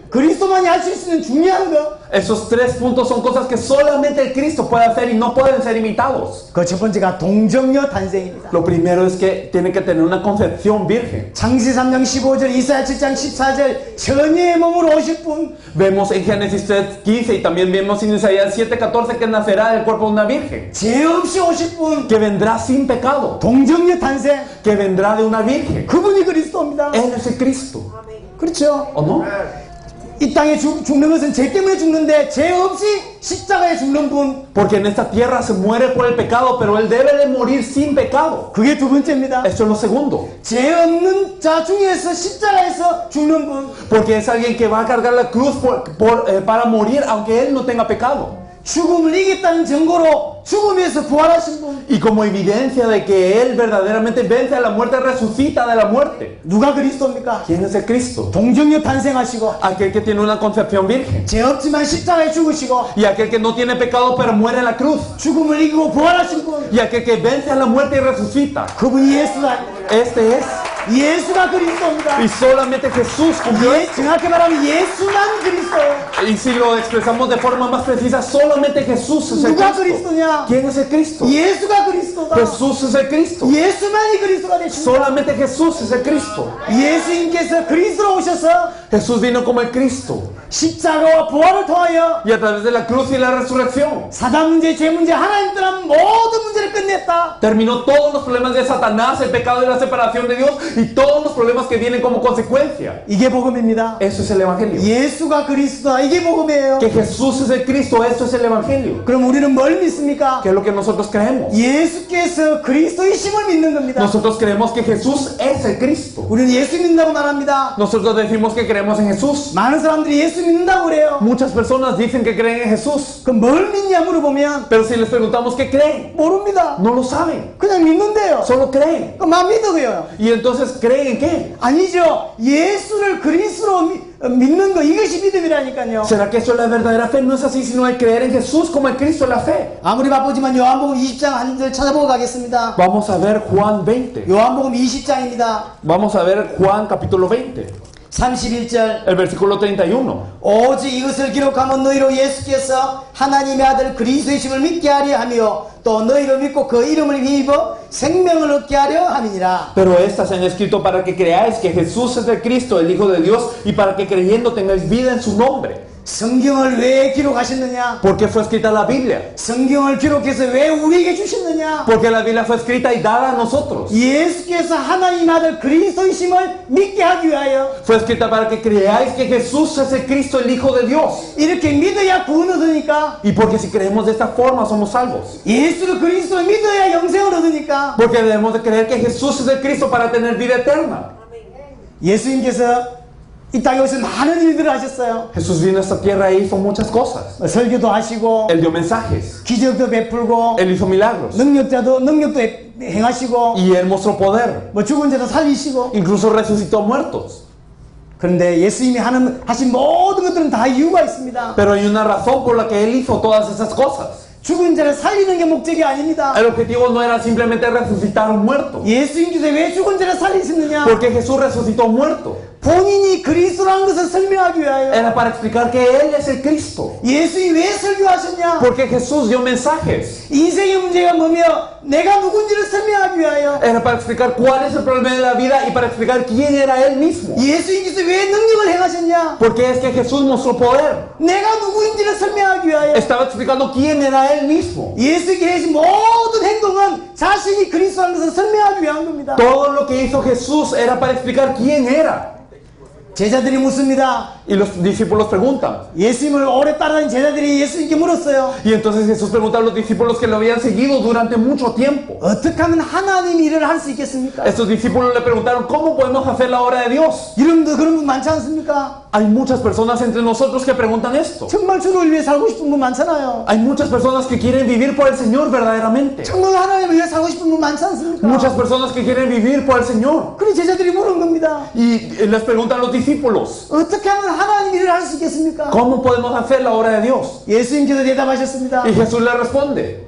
그리스도만이 할 수 있는 중요한 거. Esos tres puntos son cosas que solamente el Cristo puede hacer y no pueden ser imitados. 그 첫 번째가 동정녀 탄생입니다. Lo primero es que tiene que tener una concepción virgen. 창세기 3장 15절, 이사야 7장 14절, 처녀의 몸으로 오실 분. Vemos en Génesis 3:15 y también vemos en Isaías 7:14 que nacerá del cuerpo de una virgen. 죄 없이 오실 분. Que vendrá sin pecado. 동정녀 탄생. Que vendrá de una virgen. 그분이 그리스도입니다. Él es el Cristo. 그렇죠? ¿O no? 이 땅에 죽는 것은 죄 때문에 죽는데 죄 없이 십자가에 죽는 분. Porque en esta tierra se muere por el pecado, pero Él debe de morir sin pecado. 그게 두 번째입니다. Esto es lo segundo. 죄 없는 자 중에서 십자가에서 죽는 분. Porque es alguien que va a cargar la cruz para morir aunque Él no tenga pecado. 죽음을 이겼다는 증거로 죽음에서 부활하신 분. Y como evidencia de que Él verdaderamente vence a la muerte, resucita de la muerte. 누가 그리스도입니까? ¿Quién es el Cristo? 동정녀 탄생하시고 Aquel que tiene una concepción virgen. 죄 없지만 십자가에 죽으시고 Y aquel que no tiene pecado pero muere en la cruz. 죽음을 이기고 부활하신 분. Y aquel que vence a la muerte y resucita. 그분이 예수다. Este es. 예수가 그리스도입니다. Y solamente Jesús cumplió esto. 정확히 말하면 예수만 그리스도. Y si lo expresamos de forma más precisa, solamente Jesús es el 누가 Cristo. 그리스도냐? ¿Quién es el Cristo? 예수가 그리스도다. Jesús es el Cristo. 예수만이 그리스도가 되십니다. Solamente Jesús es el Cristo. 예수님께서 그리스도로 오셔서 Jesús vino como el Cristo. 십자가와 부활을 통하여 Y a través de la cruz y la resurrección 사단 문제, 죄 문제, 하나님 떠난 모든 문제를 끝냈다. terminó todos los problemas de Satanás, el pecado y la separación de Dios y todos los problemas que vienen como consecuencia. 이게 복음입니다. Eso es el Evangelio. 예수가 그리스도다. 이게 복음이에요. Que Jesús es el Cristo, esto es el Evangelio. 그럼 우리는 뭘 믿습니까? Que es lo que nosotros creemos. 예수께서 그리스도이심을 믿는 겁니다. Nosotros creemos que Jesús es el Cristo. 우리는 예수 믿는다고 말합니다. Nosotros decimos que creemos creemos en Jesús. 많은 사람들이 예수 믿는다고 그래요. Muchas personas dicen que creen en Jesús, 그럼 뭘 믿냐 물어보면 pero si les preguntamos qué creen, 모릅니다. no lo saben, 그냥 믿는데요. solo creen. 그럼 만 믿어요. Y entonces, ¿creen en qué? 아니죠. 예수를 그리스도로 믿는 거 이것이 믿음이라니까요. ¿Será que eso es la verdadera fe? No es así, sino el creer en Jesús como el Cristo es la fe. 아무리 바쁘지만 요한복음 20장 한 절 찾아보고 가겠습니다. Vamos a ver Juan 20. 요한복음 20장입니다. Vamos a ver Juan capítulo 20, 31절. el versículo 31. 오직 이것을 기록하면 너희로 예수께서 하나님의 아들 그리스도이심을 믿게 하려 하며 또 너희로 믿고 그 이름을 힘입어 생명을 얻게 하려 함이니라. Pero estas se han escrito para que creáis que Jesús es el Cristo, el Hijo de Dios, y para que creyendo tengáis vida en su nombre. 성경을 왜 기록하셨느냐? ¿Por qué fue escrita la Biblia? 성경을 기록해서 왜 우리에게 주셨느냐? Porque la Biblia fue escrita y dada a nosotros. 예수께서 하나님 아들 그리스도이심을 믿게 하기 위하여 Fue escrita para que creáis que Jesús es el Cristo, el Hijo de Dios. 이렇게 믿어야 구원 얻으니까 Y porque si creemos de esta forma somos salvos. 예수를 그리스도를 믿어야 영생을 얻으니까 Porque debemos de creer que Jesús es el Cristo para tener vida eterna. 예수님께서 이 땅에 오셔서 많은 일들을 하셨어요. Jesús vino a esta tierra y hizo muchas cosas. 설교도 하시고 Él dio mensajes, 기적도 베풀고 Él hizo milagros 능력도 행하시고 y Él mostró poder. 뭐 죽은 자도 살리시고 Incluso resucitó muertos. 그런데 예수님이 하신 모든 것들은 다 이유가 있습니다. Pero hay una razón por la que Él hizo todas esas cosas. 죽은 자를 살리는 게 목적이 아닙니다. El objetivo no era simplemente resucitar un muerto. 예수님께서 왜 죽은 자를 살리셨느냐? Porque Jesús resucitó un muerto. 본인이 그리스도라는 것을 설명하기 위하여. Era para explicar que Él es el Cristo. 예수님이 왜 설교하셨냐? Porque Jesús dio mensajes. 인생의 문제가 뭐며 내가 누군지를 설명하기 위하여. Era para explicar cuál es el problema de la vida y para explicar quién era Él mismo. 예수님께서 왜 능력을 행하셨냐? Porque es que Jesús mostró poder. 내가 누구인지를 설명하기 위하여. Estaba explicando quién era Él mismo. 예수님께 하신 모든 행동은 자신이 그리스도라는 것을 설명하기 위한 겁니다. Todo lo que hizo Jesús era para explicar quién era. 제자들이 묻습니다. Y los discípulos preguntan. 예수님을 오래 따르는 제자들이 예수님께 물었어요. Y entonces Jesús pregunta a los discípulos que lo habían seguido durante mucho tiempo. 어떻게 하면 하나님 일을 할 수 있겠습니까? Estos discípulos le preguntaron, ¿cómo podemos hacer la obra de Dios? 이름도 그런 분 많지 않습니까? Hay muchas personas entre nosotros que preguntan esto. 정말 주를 위해 살고 싶은 분 많잖아요. Hay muchas personas que quieren vivir por el Señor verdaderamente. 정말 하나님을 위해 살고 싶은 분 많지 않습니까? Muchas personas que quieren vivir por el Señor. 그래 제자들이 물은 겁니다. Y les preguntan a los discípulos, 어떻게 하면 하나님 일을 할 수 있겠습니까? ¿cómo podemos hacer la obra de Dios? 예수님께서 대답하셨습니다. Y Jesús le responde,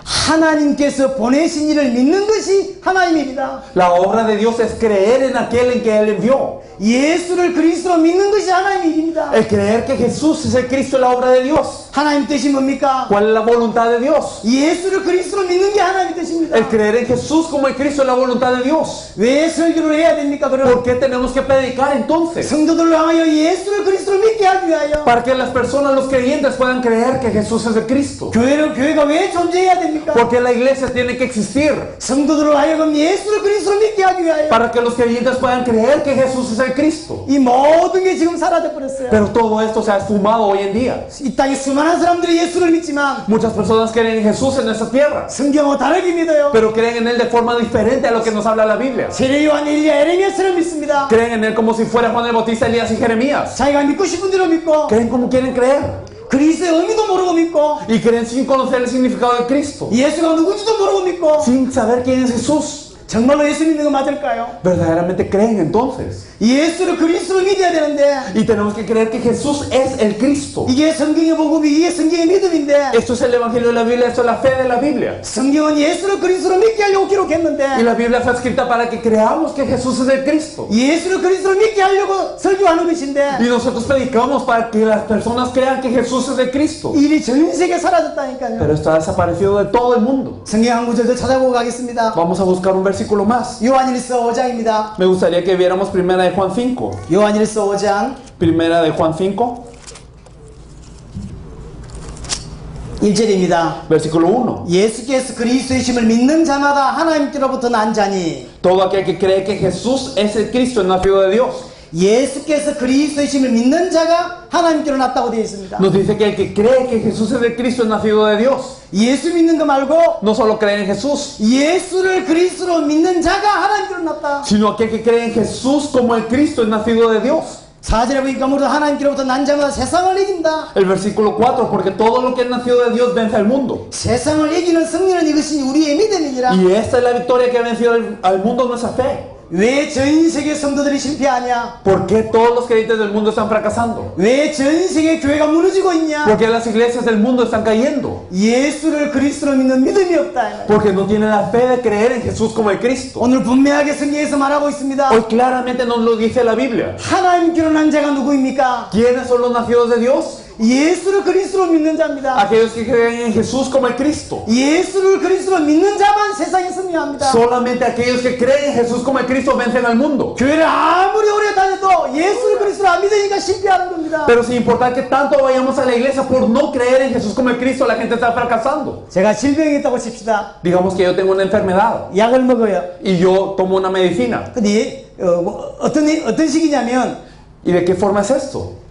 하나님께서 보내신 일을 믿는 것이 하나님입니다. la obra de Dios es creer en aquel en que Él envió. 예수를 그리스도로 믿는 것이 하나님의 일입니다. El creer que Jesús es el Cristo es la obra de Dios. 하나님 뜻이 뭡니까? ¿Cuál es la voluntad de Dios? 예수를 그리스도로 믿는 게 하나님의 뜻입니다. El creer en Jesús como el Cristo es la voluntad de Dios. 왜 설교를 해야 됩니까? 그럼 ¿Por qué tenemos que predicar entonces? 성도들을 향하여 예수를 그리스도로 믿게 하기 위하여. Para que las personas, los creyentes puedan creer que Jesús es el Cristo. 교회가 왜 존재해야 됩니까? Porque la iglesia tiene que existir. 성도들을 하여금 예수를 그리스도로 믿게 하기 위하여. Para que los creyentes puedan creer que Jesús es el Cristo. 이 모든 게 지금 사라져 버렸어요. Pero todo esto se ha esfumado hoy en día. 이 땅에 수많은 사람들이 예수를 믿지만 Muchas personas creen en Jesús en esta tierra, 성경과 다르게 믿어요. pero creen en Él de forma diferente a lo que nos habla la Biblia. 세례 요한 엘리야 에레미야처럼 믿습니다. Creen en Él como si fuera Juan el Bautista, Elías y Jeremías. 자기가 믿고 싶은 대로 믿고 Creen como quieren creer. 그리스도의 의미도 모르고 믿고 Y creen sin conocer el significado de Cristo. 예수가 누군지도 모르고 믿고 Sin saber quién es Jesús. 정말로 예수 믿는 거 맞을까요? Verdaderamente creen entonces. 예수를 그리스도로 믿어야 되는데 Y tenemos que creer que Jesús es el Cristo. 이게 성경의 복음이 이게 성경의 믿음인데 Esto es el Evangelio de la Biblia, esto es la fe de la Biblia. 성경은 예수를 그리스도로 믿게 하려고 Y 기록했는데 la Biblia fue escrita para que creamos que Jesús es el Cristo. 예수를 그리스도로 믿게 하려고 설교하는 것인데 Y nosotros predicamos para que las personas crean que Jesús es el Cristo. 일이 전 세계에 사라졌다니까요. Pero está desaparecido de todo el mundo. 성경 한 구절 더 찾아보고 가겠습니다. Vamos a buscar un versículo más. 요한일서 5장입니다. Me gustaría que viéramos primera de Juan 5. 요한일서 5장 Primera de Juan 5, 1절입니다. versículo 1. 예수께서 그리스도이심을 믿는 자마다 하나님께로부터 난 자니 Todo aquel que cree que Jesús es el Cristo es nacido de Dios. 예수께서 그리스도이심을 믿는 자가 하나님께로 났다고 되어 있습니다. Nos dice que el que cree que Jesús es el Cristo es nacido de Dios. 예수 믿는 거 말고 No solo cree en Jesús, 예수를 그리스도로 믿는 자가 하나님께로 났다. sino aquel que cree en Jesús como el Cristo es nacido de Dios. 4절에 보니까 모두 하나님께로부터 난 자마다 세상을 이긴다. El versículo 4, porque todo lo que es nacido de Dios vence al mundo. 세상을 이기는 승리는 이것이 우리의 믿음이니라. Y esta es la victoria que ha vencido al mundo, nuestra fe. 왜 전 세계 성도들이 실패하냐? ¿Por qué todos los creyentes del mundo están fracasando? 왜 전 세계 교회가 무너지고 있냐? ¿Por qué las iglesias del mundo están cayendo? 예수를 그리스도로 믿는 믿음이 없다. Porque no tienen la fe de creer en Jesús como el Cristo. 오늘 분명하게 성경에서 말하고 있습니다. Hoy claramente nos lo dice la Biblia. 하나님께로 난 자가 누구입니까? ¿Quiénes son los nacidos de Dios? 예수를 그리스도로 믿는 자입니다. Aquellos que creen en Jesús como el Cristo. 예수를 그리스도로 믿는 자만 세상에 승리합니다. Solamente aquellos que creen en Jesús como el Cristo vencen al mundo. 교회를 아무리 오래 다녀도 예수를 그리스도로 안 믿으니까 실패하는 겁니다. Pero sin importar que tanto vayamos a la iglesia por no creer en Jesús como el Cristo, la gente está fracasando. 제가 질병이 있다고 칩시다. Digamos que yo tengo una enfermedad 약을 먹어요. y yo tomo una medicina. 근데 어떤 식이냐면 ¿Y de qué forma es esto?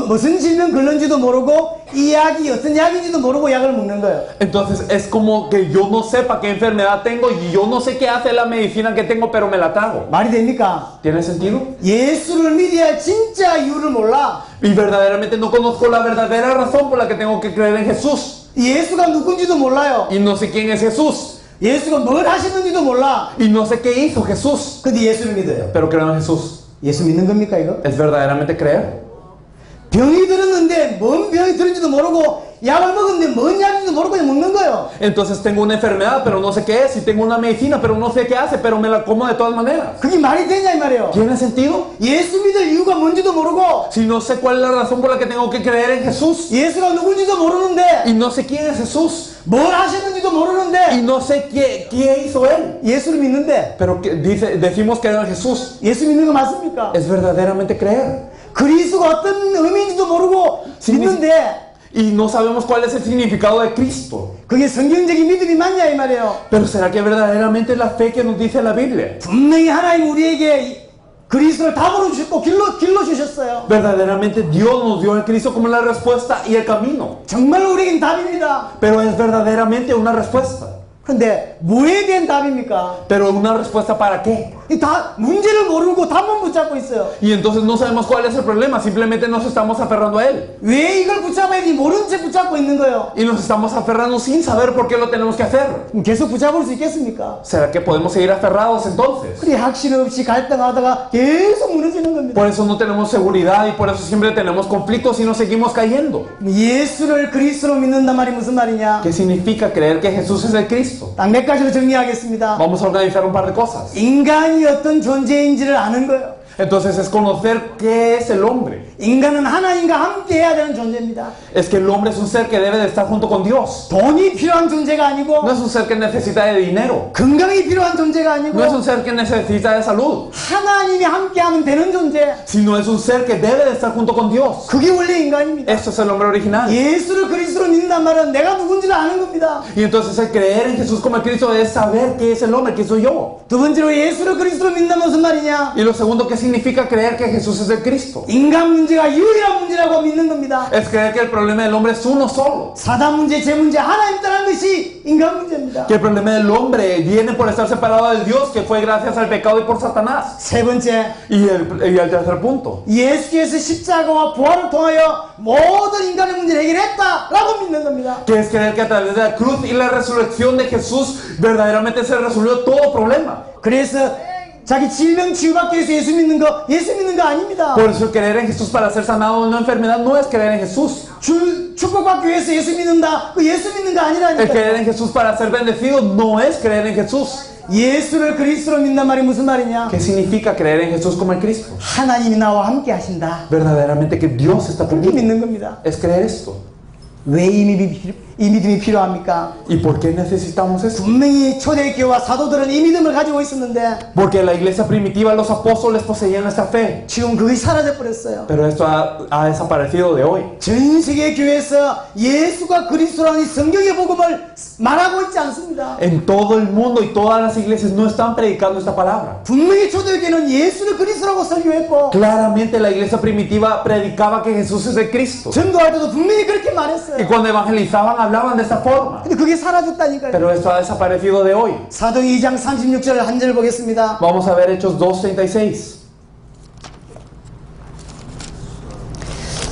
무슨 질병 걸는지도 모르고 이 약이 어떤 약인지도 모르고 약을 먹는 거예요. Entonces es como que yo no sepa qué enfermedad tengo y yo no sé qué hace la medicina que tengo, pero me la trago. 말이 됩니까? ¿Tiene sentido? 예수를 믿어야 할 진짜 이유를 몰라. Y verdaderamente no conozco la verdadera razón por la que tengo que creer en Jesús. 예수가 누군지도 몰라요. Y no sé quién es Jesús. 예수가 뭘 하시는지도 몰라. Y no sé qué hizo Jesús. 근데 예수를 믿어요. Pero creo en Jesús. 예수 믿는 겁니까 이거? ¿Es verdaderamente creer? 병이 들었는데 뭔 병이 들은지도 모르고 약을 먹었는데 뭔 약인지도 모르고 그냥 먹는 거예요. Entonces tengo una enfermedad, pero no sé qué es. Y tengo una medicina, pero no sé qué hace, pero me la como de todas maneras. 그게 말이 되냐 이 말이에요. ¿Tiene sentido? 예수 믿을 이유가 뭔지도 모르고 Si no sé cuál es la razón por la que tengo que creer en Jesús. 예수가 누군지도 모르는데 Y no sé quién es Jesús. 뭘 하셨는지도 Y 모르는데 no sé qué hizo Él. 예수를 믿는데 Pero decimos creer en Jesús. 예수 믿는 거 맞습니까? Es verdaderamente creer. 그리스도가 어떤 의미인지도 모르고 믿는데 Y no sabemos cuál es el significado de Cristo. 그게 성경적인 믿음이 맞냐 이 말이에요. Pero ¿será que verdaderamente es la fe que nos dice la Biblia? 분명히 하나님 우리에게 그리스도를 답으로 주셨고 길로 주셨어요. Verdaderamente Dios nos dio el Cristo como la respuesta y el camino. 정말 우리에겐 답입니다. Pero es verdaderamente una respuesta. 근데 뭐에 대한 답입니까? Pero una respuesta ¿para qué? 다 문제를 모르고 답만 붙잡고 있어요. Y entonces no sabemos cuál es el problema, simplemente nos estamos aferrando a él. 왜 이걸 붙잡아야 지 모른 채 붙잡고 있는 거예요. Y nos estamos aferrando sin saber por qué lo tenemos que hacer. 그럼 계속 붙잡을 수 있겠습니까? ¿Será que podemos seguir aferrados entonces? 그래 확신 없이 갈등하다가 계속 무너지는 겁니다. Por eso no tenemos seguridad y por eso siempre tenemos conflictos y nos seguimos cayendo. 예수를 그리스도로 믿는단 말이 무슨 말이냐? ¿Qué significa creer que Jesús es el Cristo? 딱 몇 가지로 정리하겠습니다. Vamos a organizar un par de cosas. 인간이 어떤 존재인지를 아는 거예요. Entonces es conocer qué es el hombre. 인간은 하나님과 함께 해야 되는 존재입니다. Es que el hombre es un ser que debe de estar junto con Dios. 돈이 필요한 존재가 아니고 No es un ser que necesita de dinero. 건강이 필요한 존재가 아니고 No es un ser que necesita de salud. 하나님이 함께하면 되는 존재. Sino es un ser que debe de estar junto con Dios. 그게 원래 인간입니다. Esto es el hombre original. 예수를 그리스도로 믿는단 말은 내가 누군지를 아는 겁니다. Y entonces el creer en Jesús como el Cristo es saber qué es el hombre, qué soy yo. 두 번째로 예수를 그리스도로 믿는다면 무슨 말이냐? Y lo segundo, ¿qué significa creer que Jesús es el Cristo? 인간 문제가 유일한 문제라고 믿는 겁니다. Es creer que el problema del hombre es uno solo. 사단 문제, 제 문제, 하나님 떠난 것이 인간 문제입니다. Que el problema del hombre viene por estar separado de Dios, que fue gracias al pecado y por Satanás. 세 번째, Y el tercer punto. 예수께서 십자가와 부활을 통하여 모든 인간의 문제를 해결했다라고 믿는 겁니다. Que es creer que a través de la cruz y la resurrección de Jesús verdaderamente se resolvió todo problema. 그래서 자기 질병 치유받기 위해서 예수 믿는 거 아닙니다. Por eso creer en Jesús para ser sanado de una enfermedad no es creer en Jesús. 축복받기 위해서 예수 믿는다. 그 예수 믿는 거 El 아니라니까. creer en Jesús para ser bendecido no es creer en Jesús. 예수를 그리스도로 믿는 말이 무슨 말이냐? ¿Qué significa creer en Jesús como el Cristo? 하나님이 나와 함께 하신다. Verdaderamente que Dios está 그렇게 conmigo. 믿는 겁니다. Es creer esto. 왜 이 이 믿음이 필요합니까? ¿Y por qué necesitamos eso? 분명히 초대교회와 사도들은 이 믿음을 가지고 있었는데 Porque la iglesia primitiva, los apóstoles poseían esta fe. 지금 그것이 사라져버렸어요. Pero esto ha desaparecido de hoy. 전 세계 교회에서 예수가 그리스도라는 이 성경의 복음을 말하고 있지 않습니다. En todo el mundo y todas las iglesias no están predicando esta palabra. 분명히 초대교회는 예수를 그리스도라고 설교했고 Claramente la iglesia primitiva predicaba que Jesús es el Cristo. 전도할 때도 분명히 그렇게 Y 말했어요. cuando evangelizaban hablaban de esta forma. 근데 그게 사라졌다니까요. Pero esto ha desaparecido de hoy. 사도행 2장 36절 한 절 보겠습니다. Vamos a ver Hechos 2:36.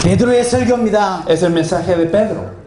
베드로의 설교입니다. Es el mensaje de Pedro.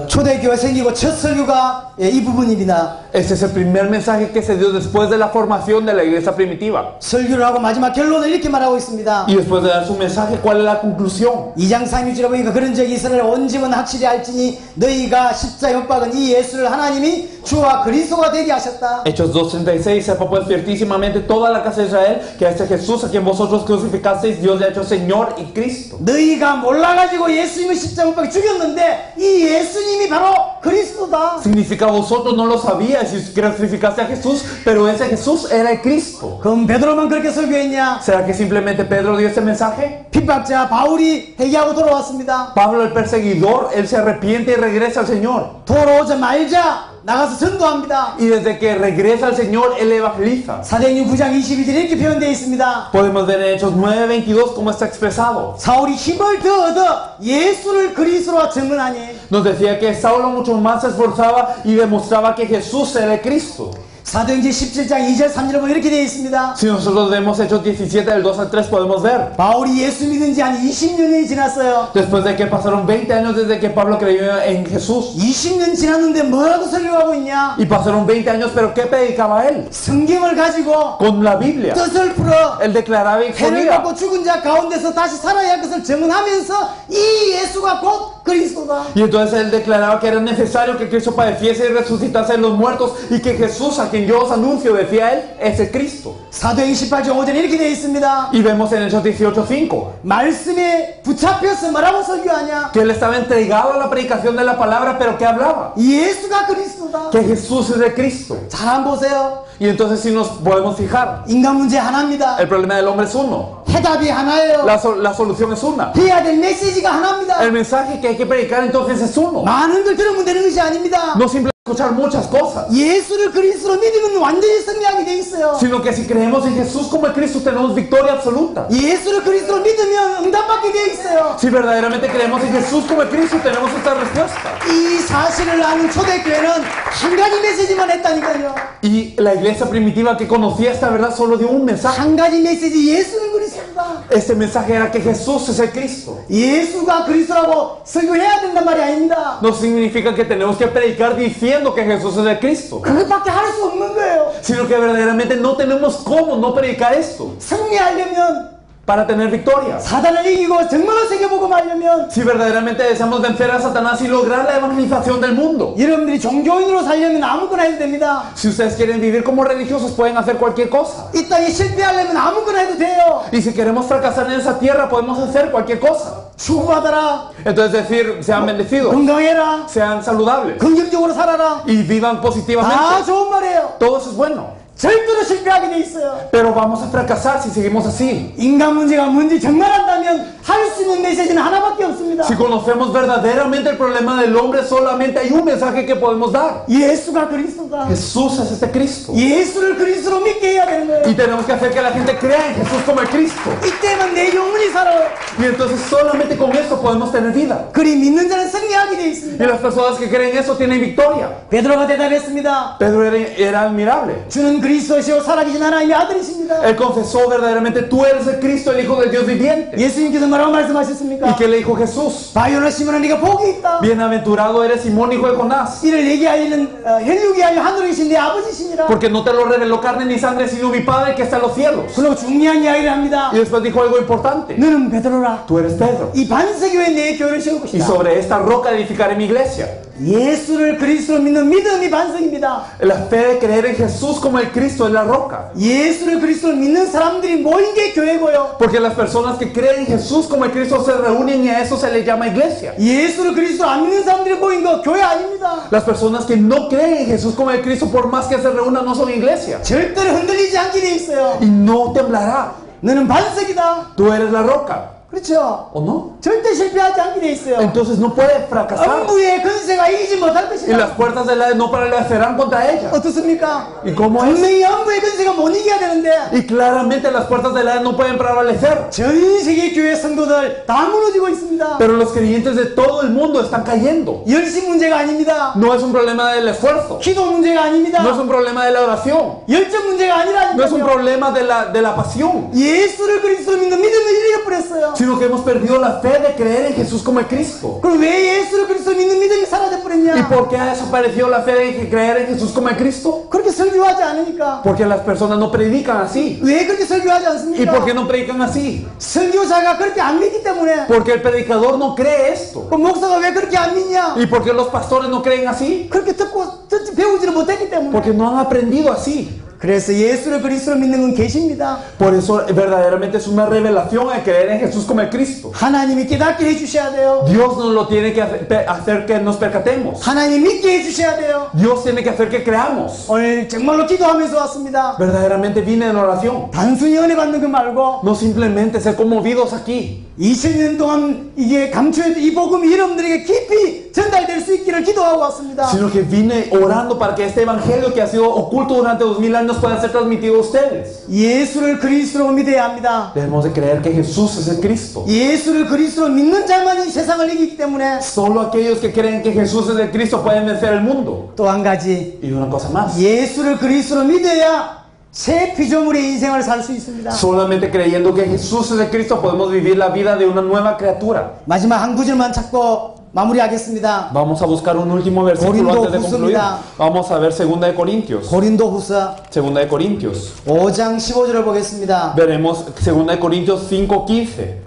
초대교회 생기고 첫 설교가 이 부분입니다. Este es el primer mensaje que se dio después de la formación de la iglesia primitiva. 설교를 하고 마지막 결론을 이렇게 말하고 있습니다. Y después de dar su mensaje, ¿cuál es la conclusión? 2장 36절에 보니까 그런 적이 이스라엘 온 집은 확실히 알지니 너희가 십자가 못 박은 이 예수를 하나님이 주와 그리스도가 되게 하셨다. Hechos 2:36, sepa pues ciertísimamente toda la casa de Israel que a este Jesús a quien vosotros crucificasteis, Dios le ha hecho Señor y Cristo. 너희가 몰라가지고 예수님을 십자가 못 박아 죽였는데 이 예수님이 바로 그리스도다. Significa vosotros no lo sabíais y crucificaste a Jesús, pero ese Jesús era el Cristo. 그럼 베드로만 그렇게 설교했냐? ¿Será que simplemente Pedro dio este mensaje? 핍박자 바울이 회개하고 돌아왔습니다. Pablo el perseguidor, él se arrepiente y regresa al Señor. 돌아오자 말자 나가서 전도합니다. Y desde que regresa al Señor, él evangeliza. 사도행전 9장 22절에 이렇게 표현되어 있습니다. Podemos ver en Hechos 9:22 cómo está expresado. 사울이 힘을 더 얻어 예수를 그리스도라 증언하니 Nos decía que Saulo mucho más se esforzaba y demostraba que Jesús era el Cristo. 사도행전 17장 2절 3절에 보면 이렇게 되어 있습니다. Si nosotros vemos Hechos 17 del 2 al 3 podemos ver. 바울이 예수 믿은 지 한 20년이 지났어요. Después de que pasaron 20 años desde que Pablo creyó en Jesús. 20년 지났는데 뭐라고 설교하고 있냐? Y pasaron 20 años, pero ¿qué predicaba él? 성경을 가지고 Con la Biblia. 뜻을 풀어 Él declaraba y 해를 exponía. 받고 죽은 자 가운데서 다시 살아야 할 것을 증언하면서 이 예수가 곧 그리스도다. Y entonces él declaraba que era necesario que Cristo padeciese y resucitase de los muertos y que Jesús, a quien yo os anuncio, decía él, es el Cristo. 사도행 18장 5절에 이렇게 되어 있습니다. Y vemos en Hechos 18:5 말씀에 붙잡혀서 뭐라고 설교하냐? que él estaba entregado a la predicación de la palabra, pero ¿qué hablaba? 예수가 그리스도다. Que Jesús es el Cristo. 잘 한번 보세요. Y entonces si nos podemos fijar, 인간 문제 하나입니다. el problema del hombre es uno. 해답이 하나예요. La solución es una. 해야 될 메시지가 하나입니다. El mensaje que hay que predicar entonces es uno. 많은 걸 들으면 되는 것이 아닙니다. No simplemente escuchar muchas cosas, 예수를 그리스도로 믿으면 완전히 승리하게 돼 있어요. sino que si creemos en Jesús como el Cristo tenemos victoria absoluta. 예수를 그리스도로 믿으면 응답받게 돼 있어요. Si verdaderamente creemos en Jesús como el Cristo tenemos esta respuesta. 이 사실을 아는 초대교회는 한 가지 메시지만 했다니까요. Y la iglesia primitiva que conocía esta verdad solo dio un mensaje. 한 가지 메시지 예수는 그리스도다. Este mensaje era que Jesús es el Cristo. 예수가 그리스도라고 설교해야 된단 말이 아닙니다. No significa que tenemos que predicar diciendo que Jesús es el Cristo, 그것밖에 할 수 없는 거예요. sino que verdaderamente no tenemos cómo no predicar esto. 승리하려면 Para tener victoria, 사단을 이기고 정말로 세계복음하려면 si verdaderamente deseamos vencer a Satanás y lograr la evangelización del mundo, 여러분들이 종교인으로 살려면 아무거나 해도 됩니다. si ustedes quieren vivir como religiosos pueden hacer cualquier cosa. 이 땅에 실패하려면 아무거나 해도 돼요. Y si queremos fracasar en esa tierra podemos hacer cualquier cosa. 축복받아라. Entonces decir, sean bendecidos, 건강해라. sean saludables 긍정적으로 살아라. y vivan 다 positivamente. 좋은 말이에요. Todo eso es bueno. 절대로 실패하게 돼 있어요. Pero vamos a fracasar si seguimos así. 인간 문제가 뭔지 정말 한다면 할 수 있는 메시지는 하나밖에 없습니다. Si conocemos verdaderamente el problema del hombre, solamente hay un mensaje que podemos dar. 예수가 그리스도다. Jesús es este Cristo. 예수를 그리스도로 믿게 해야 되는 거예요. Y tenemos que hacer que la gente crea en Jesús como el Cristo. 이때만 내 영혼이 살아요. Y entonces solamente con eso podemos tener vida. 그리 믿는 자는 승리하게 돼 Y 있습니다. las personas que creen eso tienen victoria. 베드로가 대답했습니다. Pedro era admirable. 주는 그리스도시요 살아계신 하나님의 아들이십니다. Él confesó verdaderamente, tú eres el Cristo, el Hijo del Dios viviente. 예수님께서 뭐라고 ¿Y 말씀하셨습니까? qué le dijo Jesús? 바요나 시몬아 네가 복이 있다. Bienaventurado eres Simón, hijo de Jonás, 이를 얘기하기는 혈육이 아니라 하늘에 계신 내 아버지시니라. porque no te lo reveló carne ni sangre, sino mi Padre que está en los cielos. 그리고 중요한 이야기를 합니다. Y después dijo algo importante. 너는 베드로라. 베드로라. tú eres Pedro. 이 반석 위에 내 교회를 세울 Y 것이다. sobre esta roca edificaré mi iglesia. 예수를 그리스도로 믿는 믿음이 반석입니다. La fe de creer en Jesús como el Cristo es la roca. 예수를 그리스도로 믿는 사람들이 모인 게 교회고요. Porque las personas que creen en Jesús como el Cristo se reúnen y a eso se le llama iglesia. 예수를 그리스도로 안 믿는 사람들이 모인 거 교회 아닙니다. Las personas que no creen en Jesús como el Cristo, por más que se reúnan, no son iglesia. 절대로 흔들리지 않게 돼 있어요. Y no temblará. 너는 반석이다. Tú eres la roca. 그렇죠? ¿O no? 절대 실패하지 않게 돼 있어요. Entonces no puede fracasar. 엄부의 근세가 이기지 못할 Y las 것이다. puertas de la no prevalecerán contra ella. 어떻습니까? ¿Y cómo es? 분명히 엄부의 근세가 못 이겨야 되는데 Y claramente las puertas de la no pueden prevalecer. 전 세계 교회 성도들 다 무너지고 있습니다. Pero los creyentes de todo el mundo están cayendo. 열심 문제가 아닙니다. No es un problema del esfuerzo. 기도 문제가 아닙니다. No es un problema de la oración. 열정 문제가 No es un 아니라니까요. problema de la pasión. 예수를 그리스도로 믿는 믿음을 잃어버렸어요. Sino que hemos perdido la fe de creer en Jesús como el Cristo. 그럼 왜 예수를 그리스도로 믿는 믿음이 사라져 ¿Y 버렸냐? por qué ha desaparecido la fe de creer en Jesús como el Cristo? 그렇게 설교하지 않으니까. Porque las personas no predican así. 왜 그렇게 설교하지 ¿Y por qué 않습니까? no predican así? 설교자가 그렇게 안 믿기 때문에. Porque el predicador no cree esto. 그 목사가 왜 그렇게 안 믿냐? ¿Y por qué los pastores no creen así? 그렇게 듣지 배우지를 못했기 때문에. Porque no han aprendido así. 그래서 예수를 그리스도로 믿는 건 계십니다. Por eso verdaderamente es una revelación el creer en Jesús como el Cristo. 하나님이 깨닫게 해주셔야 돼요. Dios nos lo tiene que hacer que nos percatemos. 하나님이 믿게 해주셔야 돼요. Dios tiene que hacer que creamos. 오늘 정말로 기도하면서 왔습니다. Verdaderamente vine en oración. 단순히 은혜 받는 거 말고 No simplemente ser conmovidos aquí. 2000년 동안 이게 감추어있던 이 복음이 여러분들에게 깊이 전달될 수 있기를 기도하고 왔습니다. Sino que vine orando para que este evangelio que ha sido oculto durante 2000 años pueda ser transmitido a ustedes. 예수를 그리스도로 믿어야 합니다. Debemos de creer que Jesús es el Cristo. 예수를 그리스도로 믿는 자만이 세상을 이기기 때문에. Solo aquellos que creen que Jesús es el Cristo pueden vencer el mundo. 또 한 가지, Y una cosa más. 예수를 그리스도로 믿어야 새 피조물의 인생을 살 수 있습니다. Solamente creyendo que Jesús es el Cristo podemos vivir la vida de una nueva criatura. 마지막 한 구절만 찾고 마무리하겠습니다. Vamos a buscar un último versículo Corinto antes de concluir. Jus습니다. Vamos a ver 2 de Corintios. 고린도후서 2 de Corintios. 5장 15절을 보겠습니다. Veremos 2 de Corintios 5:15.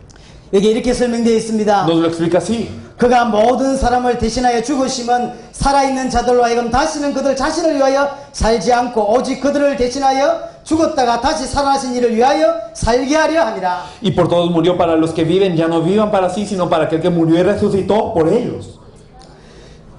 여기 이렇게 설명되어 있습니다. Nos lo explica así. 그가 모든 사람을 대신하여 죽으심은 살아있는 자들로 하여금 다시는 그들 자신을 위하여 살지 않고 오직 그들을 대신하여 죽었다가 다시 살아나신 이를 위하여 살게 하려 함이라. Y por todos murió para los que viven, ya no vivan para sí, sino para aquel que murió y resucitó por ellos.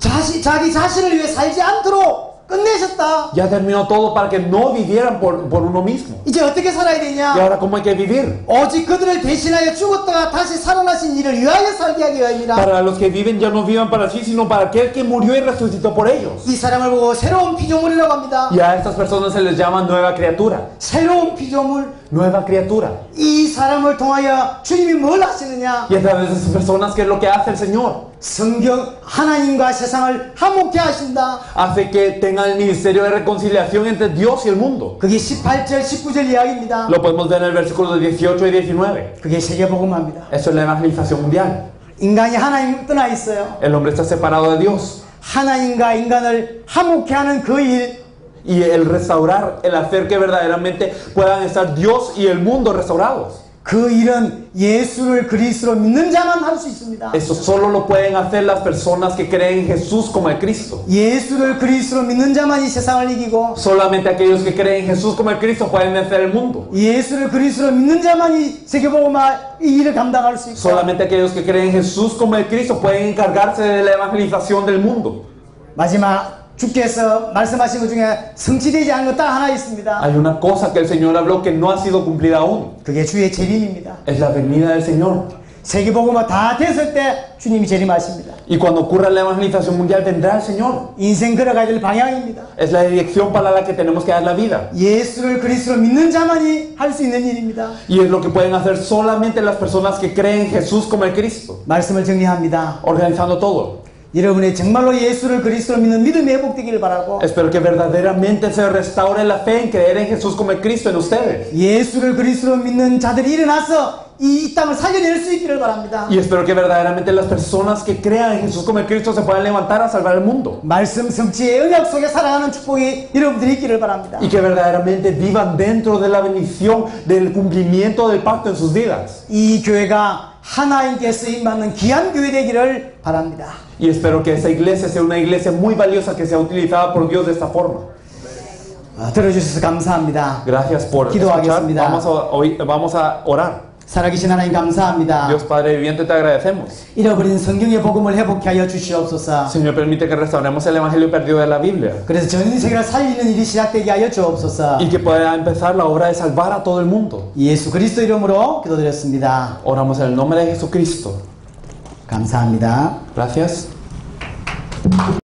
자기 자신을 위해 살지 않도록 끝내셨다. Ya terminó todo para que no vivieran por uno mismo. 이제 어떻게 살아야 ¿Y 되냐? ahora cómo hay que vivir? 오직 그들을 대신하여 죽었다가 다시 살아나신 이를 위하여 살게 하기 위함이라. Para los que viven ya no vivan para sí, sino para aquel que murió y resucitó por ellos. 이 사람을 보고 새로운 피조물이라고 합니다. Y a estas personas se les llama nueva criatura. 새로운 피조물. Nueva criatura. 이 사람을 통하여 주님이 뭘 하시느냐? Y a través de esas personas, ¿qué es lo que hace el Señor? 성경 하나님과 세상을 화목케 하신다. Hace que tengan el ministerio de reconciliación entre Dios y el mundo. 그게 18절, 19절 이야기입니다. Lo podemos ver en el versículo 18 y 19. 그게 세계복음화입니다. Eso es la evangelización mundial. 인간이 하나님을 떠나 있어요. El hombre está separado de Dios. 하나님과 인간을 화목케 하는 그 일, Y el restaurar, el hacer que verdaderamente puedan estar Dios y el mundo restaurados. 그 일은 예수를 그리스도로 믿는 자만 할 수 있습니다. Eso solo lo pueden hacer las personas que creen en Jesús como el Cristo. 예수를 그리스도로 믿는 자만이 세상을 이기고 Solamente aquellos que creen en Jesús como el Cristo pueden vencer el mundo. 예수를 그리스도로 믿는 자만이 세계복음화 이 일을 감당할 수 있고 Solamente aquellos que creen en Jesús como el Cristo pueden encargarse de la evangelización del mundo. 마지막 주께서 말씀하신 것 중에 성취되지 않은 것 딱 하나 있습니다. Hay una cosa que el Señor habló que no ha sido cumplida aún. 그게 주의 재림입니다. Es la venida del Señor. 세계복음화 다 됐을 때 주님이 재림하십니다. Y cuando ocurra la evangelización mundial vendrá el Señor. 인생 걸어가야 될 방향입니다. Es la dirección para la que tenemos que dar la vida. 예수를 그리스도로 믿는 자만이 할 수 있는 일입니다. Y es lo que pueden hacer solamente las personas que creen en Jesús como el Cristo. 말씀을 정리합니다. Organizando todo. 여러분의 정말로 예수를 그리스도로 믿는 믿음이 회복되기를 바라고 Espero que verdaderamente se restaure la fe en creer en Jesús como el Cristo en ustedes. 예수를 그리스도로 믿는 자들이 일어나서 이 땅을 살려낼 수 있기를 바랍니다. Y espero que verdaderamente las personas que crean en Jesús como el Cristo se puedan levantar a salvar el mundo. 말씀 성취의 언약 속에 살아가는 축복이 여러분들이 있기를 바랍니다. Y que verdaderamente vivan dentro de la bendición del cumplimiento del pacto en sus vidas. 이 교회가 하나님께 쓰임받는 귀한 교회 되기를 바랍니다. Y espero que esa iglesia sea una iglesia muy valiosa, que sea utilizada por Dios de esta forma. 들어주셔서 감사합니다. Gracias por 기도하겠습니다. escuchar. Vamos a orar. 살아계신 하나님 감사합니다. Dios Padre viviente, te agradecemos. 잃어버린 성경의 복음을 회복케 하여 주시옵소서. Señor, permite que restauremos el evangelio perdido de la Biblia. 그래서 전 세계를 살리는 일이 시작되게 하여 주옵소서. Y que pueda empezar la obra de salvar a todo el mundo. 예수 그리스도 이름으로 기도드렸습니다. Oramos en el nombre de Jesucristo. 감사합니다. Gracias.